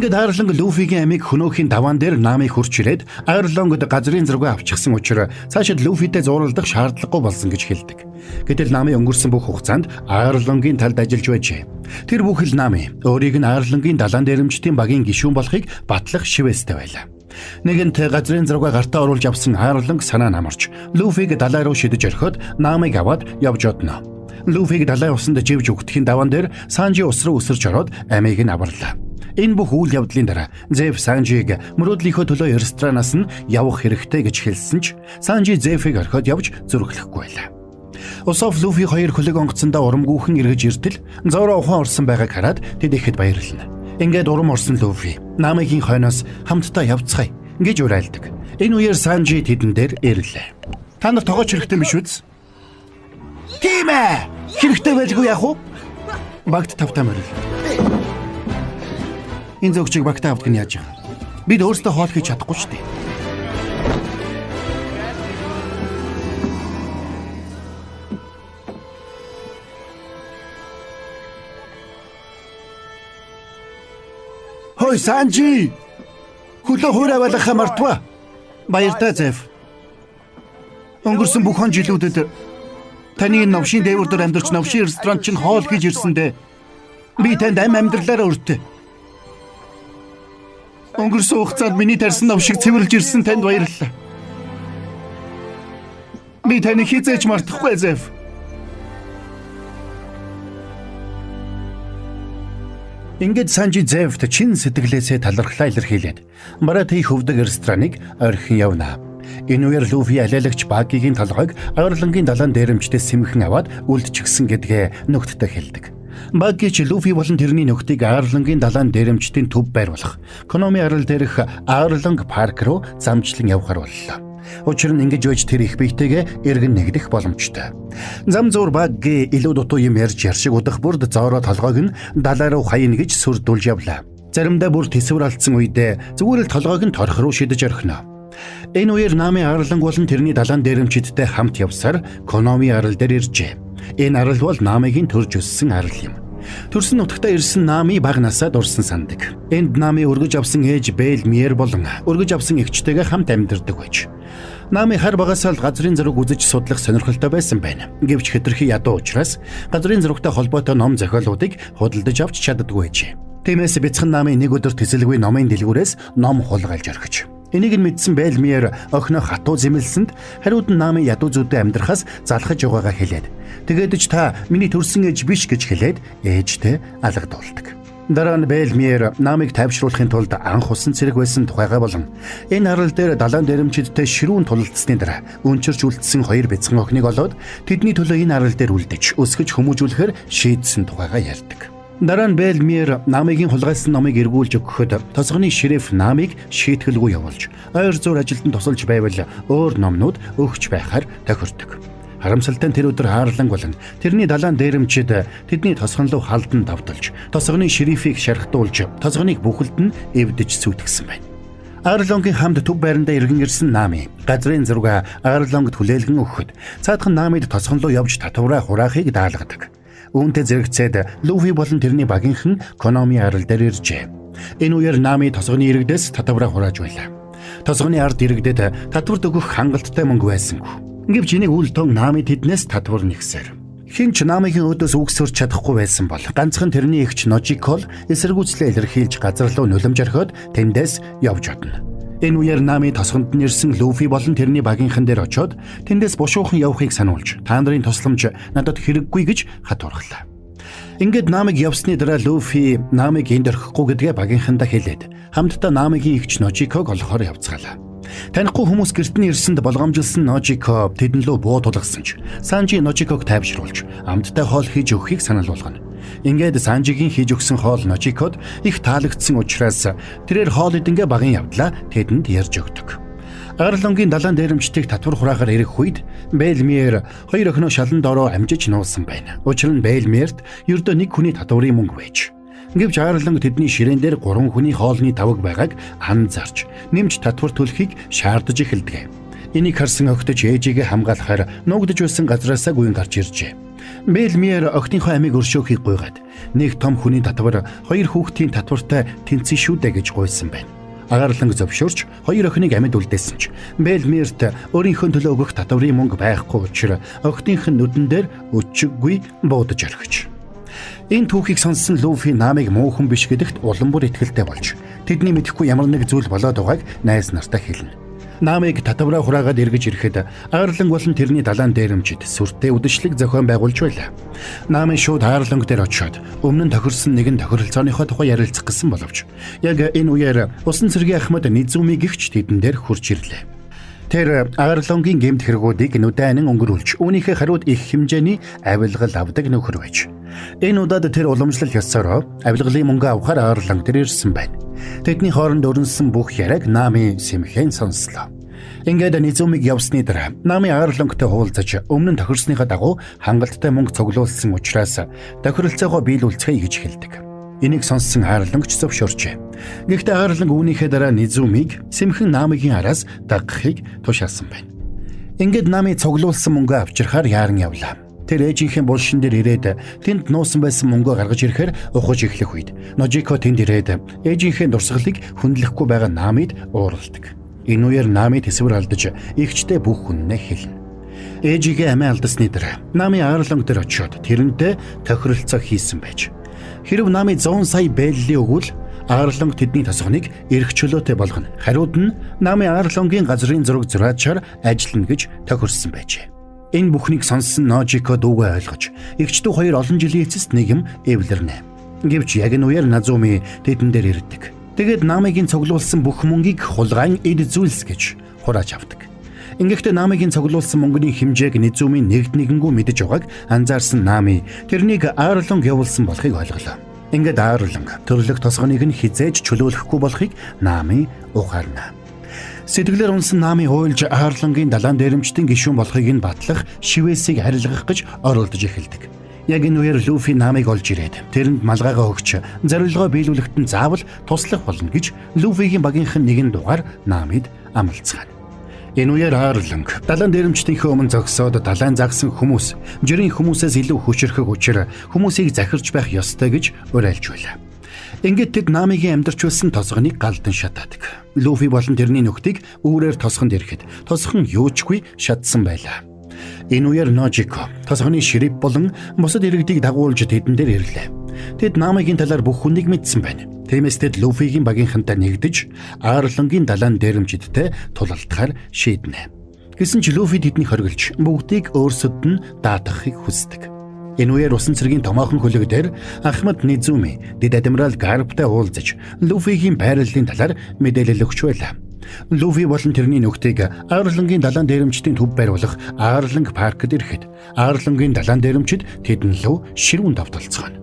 Ингээд Арлонг Люфигийн амийг хөнөөхийн даваан дээр Намыг хурч ирээд Арлонгод газрын зургаа авчихсан учраас цаашид Люфитэй зууралдах шаардлагагүй болсон гэж хэлдэг. Гэтэл Нами өнгөрсөн бүх хугацаанд Арлонгийн талд ажиллаж байжээ. Тэр бүхэл Нами өөрийг нь Арлонгийн далайн дээрэмчдийн багийн гишүүн болохыг батлах шивэстэй байлаа. Нэгэнт газрын зургаа гартаа оруулж авсан Арлонг санаа намарч Люфиг далай руу шидэж орхиод Намыг аваад явж одно. Люфиг далай усанд живж өгдөхийн даваан дээр Санжи ус руу өсөрч ороод амийг нь аварлаа. Энэ бүх үйл явдлын дараа Зеф Санжиг мөрөөдлийнхөө төлөө ресторанаас нь явах хэрэгтэй гэж хэлсэн ч Санжи Зефиг орхиод явж зөрөглөхгүй байлаа. Усоф Люфи хоёр хөлөг онгоцондоо урамгүйхэн эргэж иртэл Зоро ухаан орсон байгааг хараад тэд ихэд баярлана. Ингээд урам орсон Люфи Намигийн хойноос хамтдаа явцгаая гэж уриалдаг. Энэ үеэр Санжи тэдэн дээр ирлээ. Та нар тогооч хэрэгтэй биш үз? Тийм ээ. Хэрэгтэй байлгүй яах вэ? Багт тавтаа морил. Энэ зөвчийг багтаа авдаг нь яаж юм? Бид өөрсдөө хоол хийж чадахгүй шүү дээ. Хой Санжи! Хөлөө хуурай байлгахаа мартва. Баяртай Зеф. Өнгөрсөн бүх жилүүдэд таны новшийн дээвэр дээр амьдарч новшийн ресторан чинь хоол хийж ирсэндээ би танд амьдралаараа өртөө. Өнгөрсөн хугацаанд миний тарьсан новшиг цэвэрлж ирсэн танд баярлалаа. Би таны хизээч мартахгүй Зеф. Ингээд Санжи Зефт чин сэтгэлээсээ талархлаа илэрхийлээд Марати хөвдөг рестораныг орхин явна. Энэ үеэр Люфи алиалагч Багигийн толгойг Арлонгийн далайн дээрэмчдээс сэмхэн аваад үлдчихсэн гэдгээ нөхдөд хэлдэг. Баги ч Люфи болон тэрний нөхдийг Арлонгийн далайн дээрэмчдийн төв байр болох Конами арал дээрх Арлонг парк руу замчлан явахар боллоо. Учир нь ингэж байж тэр их биетэйгээ эргэн нэгдэх боломжтой. Зам зуур Баги илүү дутуу юм ярьж яршиг удах бүрд Зоро толгойг нь далай руу хаяна гэж сүрдүүлж явлаа. Заримдаа бүр тэсвэр алдсан үедээ зүгээр л толгойг нь торх руу шидэж орхино. Энэ үеэр Нами Арлонг болон тэрний далайн дээрэмчидтэй хамт явсаар Конами арал дээр иржээ. Энэ арал бол Намигийн төрж өссөн арал юм. Төрсөн нутагтаа ирсэн Нами бага насаад урсан сандаг. Энд Нами өргөж авсан ээж Бэл Миер болон өргөж авсан эгчтэйгээ хамт амьдардаг байж. Нами хар багасаа л газрын зураг үзэж судлах сонирхолтой байсан байна. Гэвч хэтэрхий ядуу учраас газрын зурагтай холбоотой ном зохиолуудыг худалдаж авч чаддаггүй байжээ. Тиймээс бяцхан Нами нэг өдөр тэсэлгүй номын дэлгүүрээс ном хулгайлж орхиж. Энийг нь мэдсэн Бэл Миер охиноо хатуу зэмлсэнд хариуд нь Нами ядуу зүйтэй амьдрахаас залхаж байгаагаа хэлээд тэгээд ч та миний төрсөн ээж биш гэж хэлээд ээжтэй алгадуулдаг. Дараа нь Бэл Миер Намыг тайвшруулахын тулд анх усан цэрэг байсан тухайгаа болон энэ арал дээр далайн дээрэмчидтэй ширүүн тулалдсны дараа өнчирч үлдсэн хоёр бяцхан охиныг олоод тэдний төлөө энэ арал дээр үлдэж өсгөж хүмүүжүүлэхээр шийдсэн тухайгаа ярьдаг. Дараа нь Бэл Миер Намигийн хулгайлсан номыг эргүүлж өгөхөд тосгоны шериф Намыг шийтгэлгүй явуулж ойр зуур ажилтан тусалж байвал өөр номнууд өгч байхаар тохирдог. Харамсалтай нь тэр өдөр Арлонг болон тэрний далайн дээрэмчид тэдний тосгон руу халдан давталж тосгоны шерифийг шархтуулж тосгоныг бүхэлд нь эвдэж сүйтгэсэн байна. Арлонгийн хамт төв байрандаа иргэн ирсэн Нами газрын зургаа Арлонгд хүлээлгэн өгөхөд цаадхан Намид тосгон руу явж татвараа хураахыг даалгадаг. Үүнтэй зэрэгцээд Люфи болон тэрний багийнхан Конами арал дээр иржээ. Энэ үеэр Нами тосгоны иргэдээс татвараа хурааж байлаа. Тосгоны ард иргэдэд татвар өгөх хангалттай мөнгө байсангүй. Гэвч энийг үл тун Нами тэднээс татвар нэгсээр. Хинч Намигийн өдөөс үгсөрч чадахгүй байсан бол ганцхан тэрний эгч Ножикол эсэргүүцлээ илэрхийлж газар руу нулимж орхиод тэндээс явж одно. Энэ үеэр Нами тосгонд нь ирсэн Люфи болон тэрний багийнхан дээр очиод тэндээс бушуухан явахыг сануулж та нарын тусламж надад хэрэггүй гэж хатуурхлаа. Ингээд Намиг явсны дараа Люфи Намиг энд орхихгүй гэдгээ багийнхандаа хэлээд хамтдаа Намигийн эгч Ножиког олохоор явцгаалаа. Танихгүй хүмүүс гэртний ирсэнд болгоомжилсан Ножико тэдэн лөө буу тулгасан ч Санжи Ножиког тайвшруулж амттай хоол хийж өгөхийг санал болгоно. Ингээд Санжигийн хийж өгсөн хоол Ножикод их таалагдсан учраас тэрээр хоол идэнгээ багын явдлаа тэдэнд ярьж өгдөг. Арлонгийн далайн дээрэмчдийг татвар хураахаар ирэх үед Бэл Миер хоёр охиноо шалан доороо амжиж нуусан байна. Учир нь Бэл Миерт ердөө нэг хүний татварын мөнгө байж. Гэвч Арлонг тэдний ширээн дээр 3 хүний хоолны тавг байгааг анзаарч нэмж татвар төлөхийг шаардаж эхэлдэг. Энийг харсан охидч ээжигээ хамгаалахаар нуугдж байсан газраасаа гүйн гарч иржээ. Бэлмиер охиныхоо амийг өршөөхийг гуйгаад нэг том хүний татвар хоёр хүүхдийн татвартай тэнцэн шүү дээ гэж гуйсан байна. Агарланг зөвшөөрч хоёр охиныг амьд үлдээсэн ч Бэлмиерт өөрийнхөө төлөө өгөх татврын мөнгө байхгүй учраас охиных нь нүдэн дээр өчиггүй буудаж орхиж. Энэ түүхийг сонссон Луфи Намиг муухан биш гэдэгт улам бүр итгэлтэй болж тэдний мэдэхгүй ямар нэг зүйл болоод байгааг найз нартай хэлнэ. Намиг татвараа хураагаад эргэж ирэхэд Агарланг болон тэрний далайн дээрэмчид сүртэй үдэшлэг зохион байгуулж байлаа. Нами шууд Агарланг дээр очиод өмнө нь тохирсон нэгэн тохиролцооныхоо тухай ярилцах гэсэн боловч яг энэ үеэр усан цэргийн ахмад Низуми гихч тэдэн дээр хурж ирлээ. Тэр Агарлангийн гэмт хэрэгүүдийг нүдэнэн өнгөрүүлж үүнийхээ хариуд их хэмжээний авилгал авдаг нөхөр байж. Энэ удаад тэр уламжлал ёсороо авилгалын мөнгө авахаар Агарланг дээр ирсэн байна. Тэдний хооронд өрнөсөн бүх яриаг Нами сэмхэн сонслоо. Ингээд Низумиг явсны дараа Нами Агарлангтай хуулзаж өмнө нь тохирсныхаа дагуу хангалттай мөнгө цуглуулсан учраас тохиролцоогоо биелүүлцгээе гэж хэлдэг. Энийг сонссон Агарлангч зөвшөөрчээ. Гэхдээ Агарланг үүнийхээ дараа Низумиг сэмхэн Намигийн араас дагахыг тушаасан байна. Ингээд Нами цуглуулсан мөнгөө авчирхаар яаран явлаа. Тэр ээжийнхээ булшин дээр ирээд тэнд нуусан байсан мөнгөө гаргаж ирэхээр ухаж эхлэх үед Ножико тэнд ирээд ээжийнхээ дурсгалыг хүндлэхгүй байгаа Намид уурладаг. Энэ үеэр Нами тэсвэр алдаж ихчтэй бүх хүннээ хэлнэ. Ээжигээ амиа алдсны дараа Нами Агарланг дээр очиод тэрнтэй тохиролцоо хийсэн байж. Хэрв Нами 100 сая бэллийн өгвөл Агарланг тэдний тосгоныг эрх чөлөөтэй болгоно. Хариуд нь Нами Агарлангийн газрын зураг зураачаар ажиллана гэж тохирсон байжээ. Энэ бүхнийг сонссон Ножико дүүгээ ойлгож эгчдүү хоёр олон жилийн эцэст нэг юм эвлэрнэ. Гэвч яг энэ үеэр Назуми тэдэн дээр ирдэг. Тэгээд Намигийн цуглуулсан бүх мөнгийг хулгайн эд зүйлс гэж хурааж авдаг. Ингэхдээ Намигийн цуглуулсан мөнгөний хэмжээг Низумийн нэгднэгэнгүй мэдэж байгааг анзаарсан Нами тэрнийг Агарланг явуулсан болохыг ойлголоо. Ингээд Агарланг төрлөх тосгоныг нь хизээж чөлөөлөхгүй болохыг Нами ухаарна. Сэтгэлээр унсан Нами хуйлж Агарлангийн далайн дээрэмчдийн гишүүн болохыг нь батлах шивээсийг харилгах гэж оролдож эхэлдэг. Яг энэ үеэр Луфи Намиг олж ирээд тэрэнд малгайгаа өгч зорилгоо биелүүлэхэд нь заавал туслах болно гэж Луфигийн багийнхан нэгэн дугаар Намид амлацгаана. Энэ үеэр Агарланг далайн дээрэмчдийнхээ өмнө зогсоод далайн загсан хүмүүс жирийн хүмүүсээс илүү хүчрхэг учраа хүмүүсийг захирч байх ёстой гэж уриалж байлаа. Ингээд тэд Намигийн амьдарч байсан тосгоныг галдан шатаадаг. Луфи болон тэрний нөхдийг үүрээр тосгонд ирэхэд тосгон юучгүй шатсан байлаа. Энэ үеэр Ножико тосгоны ширэв болон бусад иргэдийг дагуулж тэдэн дээр ирлээ. Тэд Намигийн талаар бүх хүнийг мэдсэн байна. Тиймээс тэд Луфигийн багийнхантай нэгдэж Агарлангийн далайн дээрэмчидтэй тулалдахаар шийднэ. Гэсэн ч Луфи тэднийг хоригдж бүгдийг өөрсөд нь даатгахыг хүсдэг. Энэ үеэр усан цэргийн томоохон хөлөг дээр Ахмад Низуми дэд адмирал Гарптай уулзаж Луфигийн байрлалын талаар мэдээлэл өгч байлаа. Луфи болон тэрний нөхдийг Агарлангийн далайн дээрэмчдийн төв байруулах Агарланг паркд ирэхэд Агарлангийн далайн дээрэмчид тэдэн лөө ширүүн давталцгаана.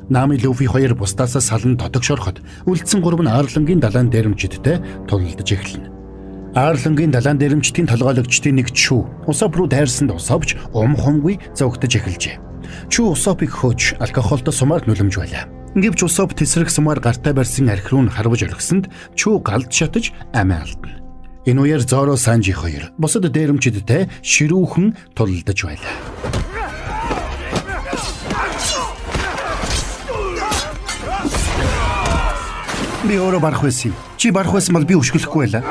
Нами Луфи хоёр бусдаасаа салан дотогш ороход үлдсэн гурав нь Агарлангийн далайн дээрэмчидтэй тулалдаж эхэлнэ. Агарлангийн далайн дээрэмчдийн толгойлогчдын нэг Чүү Усоп руу дайрсанд Усопч хумгүй зовгтож эхэлжээ. Чүү Усопыг хөөж алкоголтой сумаар нүлэмж байлаа. Гэвч Усоп тесрэх сумаар гартаа барьсан архи руу харваж орхисонд Чүү галд шатаж амиа алдна. Энэ үеэр Зоро Санжи хоёр бусад дээрэмчидтэй ширүүхэн тулалдаж байлаа. Би өөрөө барах байсан юм. Чи барах байсан бол би өшгөлөхгүй байлаа.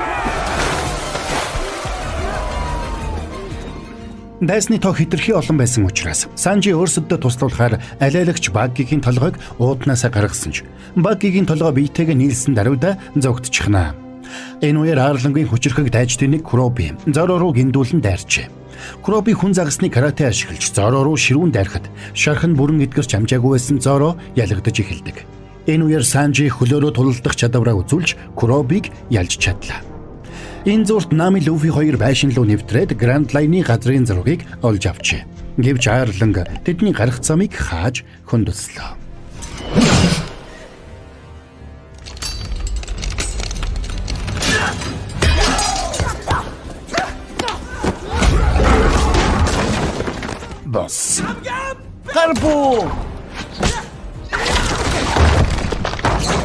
Дайсны тоо хэтэрхий олон байсан учраас Санжи өөрсөддөө туслуулахаар алиалагч Баггигийн толгойг ууднаасаа гаргасан ч Баггигийн толгой биетэйгээ нийлсэн даруйда зогтчихнаа. Энэ үеэр Агарлангийн хүчрхэг дайчдын нэг Куроби Зоро руу гиндүүлэн дайрчээ. Куроби хүн загасны карате ашиглаж Зоро руу ширүүн дайрахад шархан бүрэн эдгэрч амжаагүй байсан Зоро ялагдаж эхэлдэг. Энэ үеэр Санжи хөлөөрөө тулалдах чадвараа үзүүлж Куробиг ялж чадлаа. Энэ зурт Нами Луфи хоёр байшин руу нэвтрээд Гранд Лайны газрын зургийг олж авчээ. Гэвч Агарланг тэдний гарах замыг хааж хөндөслөө. Босс. Гарбу!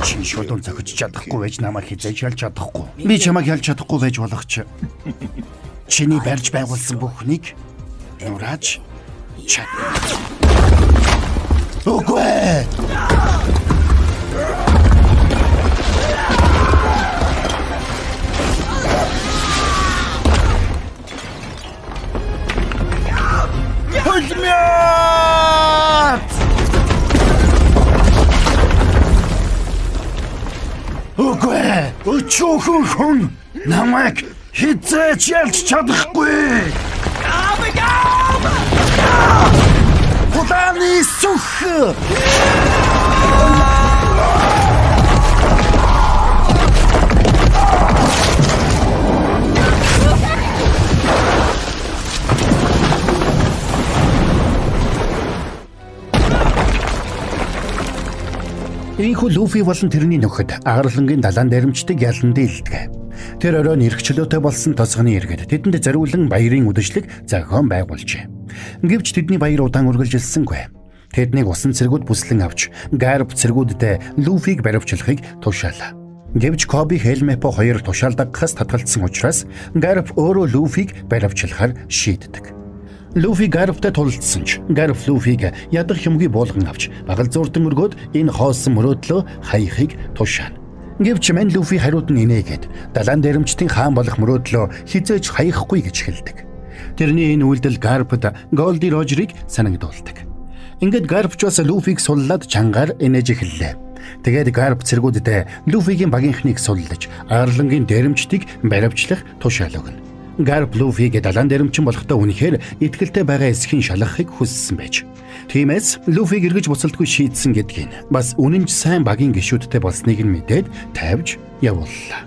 Чи шулуун зохиж чадахгүй байж намайг хизээж ялж чадахгүй. Би чамайг ялж чадахгүй байж болох ч. Чиний барьж байгуулсан бүхнийг нурааж чад. Үгүй. Хөлмөт! Үгүй. Өчөөхөн хүн намайг хизээч ялж чадахгүй. Худааны сүх! Энэхүү Луфи болон тэрний нөхөд Арлангийн далайн дээрэмчдэг ялан дийлдэг. Тэр оройн эрхчлөөтэй болсон тосгоны иргэд тэдэнд зориулан баярын үдэшлэг зохион байгуулжээ. Гэвч тэдний баяр удаан үргэлжилсэнгүй. Тэднийг усан цэргүүд бүслэн авч Гарп цэргүүддээ Луфиг баривчлахыг тушаалаа. Гэвч Коби Хелмепо хоёр тушаалдагхаас татгалцсан учраас Гарп өөрөө Луфиг баривчлахаар шийддэг. Луфи Гарптай тулалдсан ч Гарп Луфиг ядах юмгүй буулган авч багал зурдан өргөөд энэ хоосон мөрөөдлөө хаяхыг тушаана. Гэвч мань Луфи хариуд нь инээгээд далайн дээрэмчдийн хаан болох мөрөөдлөө хизээж хаяхгүй гэж хэлдэг. Тэрний энэ үйлдэл Гарпд Голди Рожерыг санагдуулдаг. Ингээд Гарп ч бас Луфиг суллаад чангаар инээж эхэллээ. Тэгээд Гарп цэргүүддээ Луфигийн багийнхныг суллаж Арлангийн дээрэмчдийг баривчлах тушаал өгнө. Гарп Луфиг далайн дээрэмчин болохдоо үнэхээр итгэлтэй байгаа эсхийн шалгахыг хүссэн байж. Тиймээс Луфиг эргэж буцалтгүй шийдсэн гэдгийг бас үнэнч сайн багийн гишүүдтэй болсныг нь мэдээд тавьж явууллаа.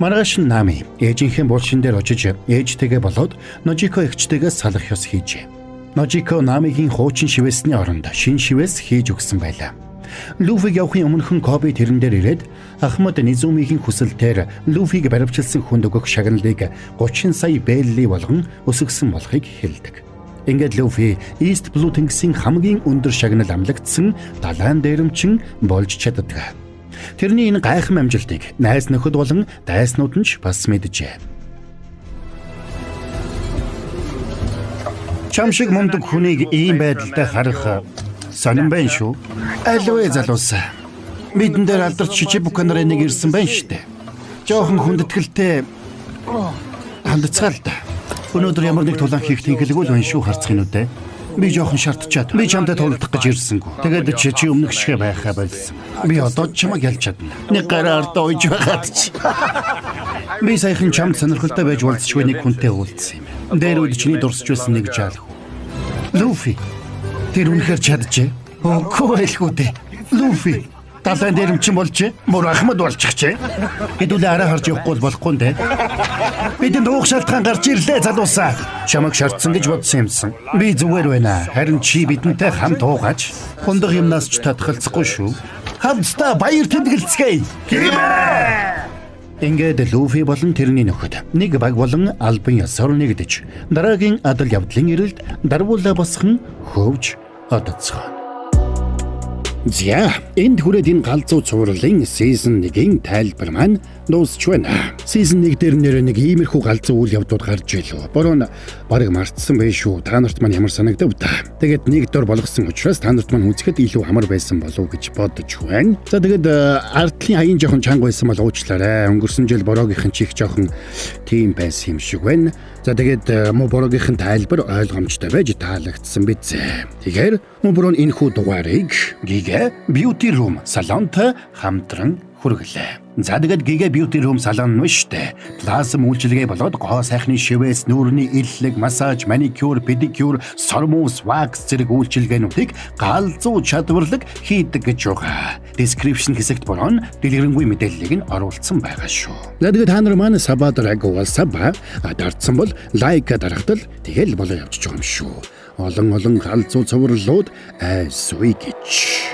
Маргааш Нами ээжийнхэн булшин дээр очиж ээжтэйгээ болоод Ножико эгчтэйгээ салах ёс хийжээ. Ножико Намигийн хуучин шивэсний оронд шин шивэс хийж өгсөн байлаа. Луфиг явахын өмнөхөн Коби тэрэн дээр ирээд Ахмад Низумигийн хүсэлтээр Луфиг баривчилсан хүнд өгөх шагналыг 30 сая белли болгон өсгсөн болохыг хэлдэг. Ингээд Луфи East Blue тэнгисийн хамгийн өндөр шагнал амлагдсан далайн дээрэмчин болж чаддаг. Тэрний энэ гайхам амжилтыг найз нөхөд болон дайснууд нь ч бас мэджээ. Чам шиг мундаг хүнийг ийм байдалтай харах сонирн байна шүү. Алвэ залуусаа. Бидэн дээр алдарч Шичибука нарын нэг ирсэн байна штэ. Жохон хүндэтгэлтэй хандцгаал та. Өнөөдөр ямар нэг тулаан хийх тэнхэлгүй л байна шүү харцгийн үдэ. Би жохон шаардчаад. Би чамтай тулдах гэж ирсэнгүү. Тэгээд чи өмнөх шигэ байхаа болсон. Би одоо чамайг ялж чадна. Нэг гараа ардаа уйж байгаад чи. Би саяхан чамд сонирхолтой байж уулзчихгүй нэг хүнтэй уулзсан юм. Дээр үед чиний дурсч байсан нэг жаал хүү. Луфи. Тэр үнэхээр чадчихэ. Үгүй элхүү дээ. Луфи. Далайн дээрэмчин болжээ. Мөр Ахмад болчихжээ. Хэдүүлээ араа харж явахгүй болохгүй нэ. Бидэнд уух шалтгаан гарч ирлээ залуусаа. Чамайг шаардсан гэж бодсон юмсан. Би зүгээр байна. Харин чи бидэнтэй хамт уугаач. Хундаг юмнаас ч татгалзахгүй шүү. Хамтдаа баяр тэмдэглэцгээе. Ингээд Луфи болон тэрний нөхөд нэг баг болон албан ёсоор нэгдэж дараагийн адал явдлын ирэлд дарвуулаа босхон хөвж одоцгоо. За, энд хүрээд энэ галзуу цувралын season 1-ийн тайлбар маань дуусч байна. Season 1 дээр нэр нэг иймэрхүү галзуу үйл явдлууд гарч ийлээ. Бороо барыг мартсан байх шүү. Та нарт маань ямар санагдав та? Тэгээд нэг дор болгосон учраас та нарт маань үзэхэд илүү амар байсан болов уу гэж бодож байна. За тэгээд ардлын аян жоохон чанга байсан бол уучлаарай. Өнгөрсөн жил бороогийнхэн чих жоохон тийм байсан юм шиг байна. За тэгээд муу бороогийнхэн тайлбар ойлгомжтой байж таалагдсан биз. Тэгэхээр муу бороо энэхүү дугаарыг Giga Beauty Room салонтой хамтран хүргэлээ. За тэгээд Giga Beauty Room салон нь штэ. Плазм үйлчилгээ болоод гоо сайхны шивэс, нүүрний иллэг, массаж, маникюр, педикюр, сормус, вакс зэрэг үйлчилгээнүүдийг галзуу чадварлаг хийдэг гэж байгаа. Description хэсэгт бороо дэлгэрэнгүй мэдээллийг нь оруулсан байгаа шүү. За тэгээд та нар маань сабадраг саба дардсан бол лайк дарахтал тэгэл болоо явчих юм шүү. Олон галзуу цувралууд айсгүй гэж.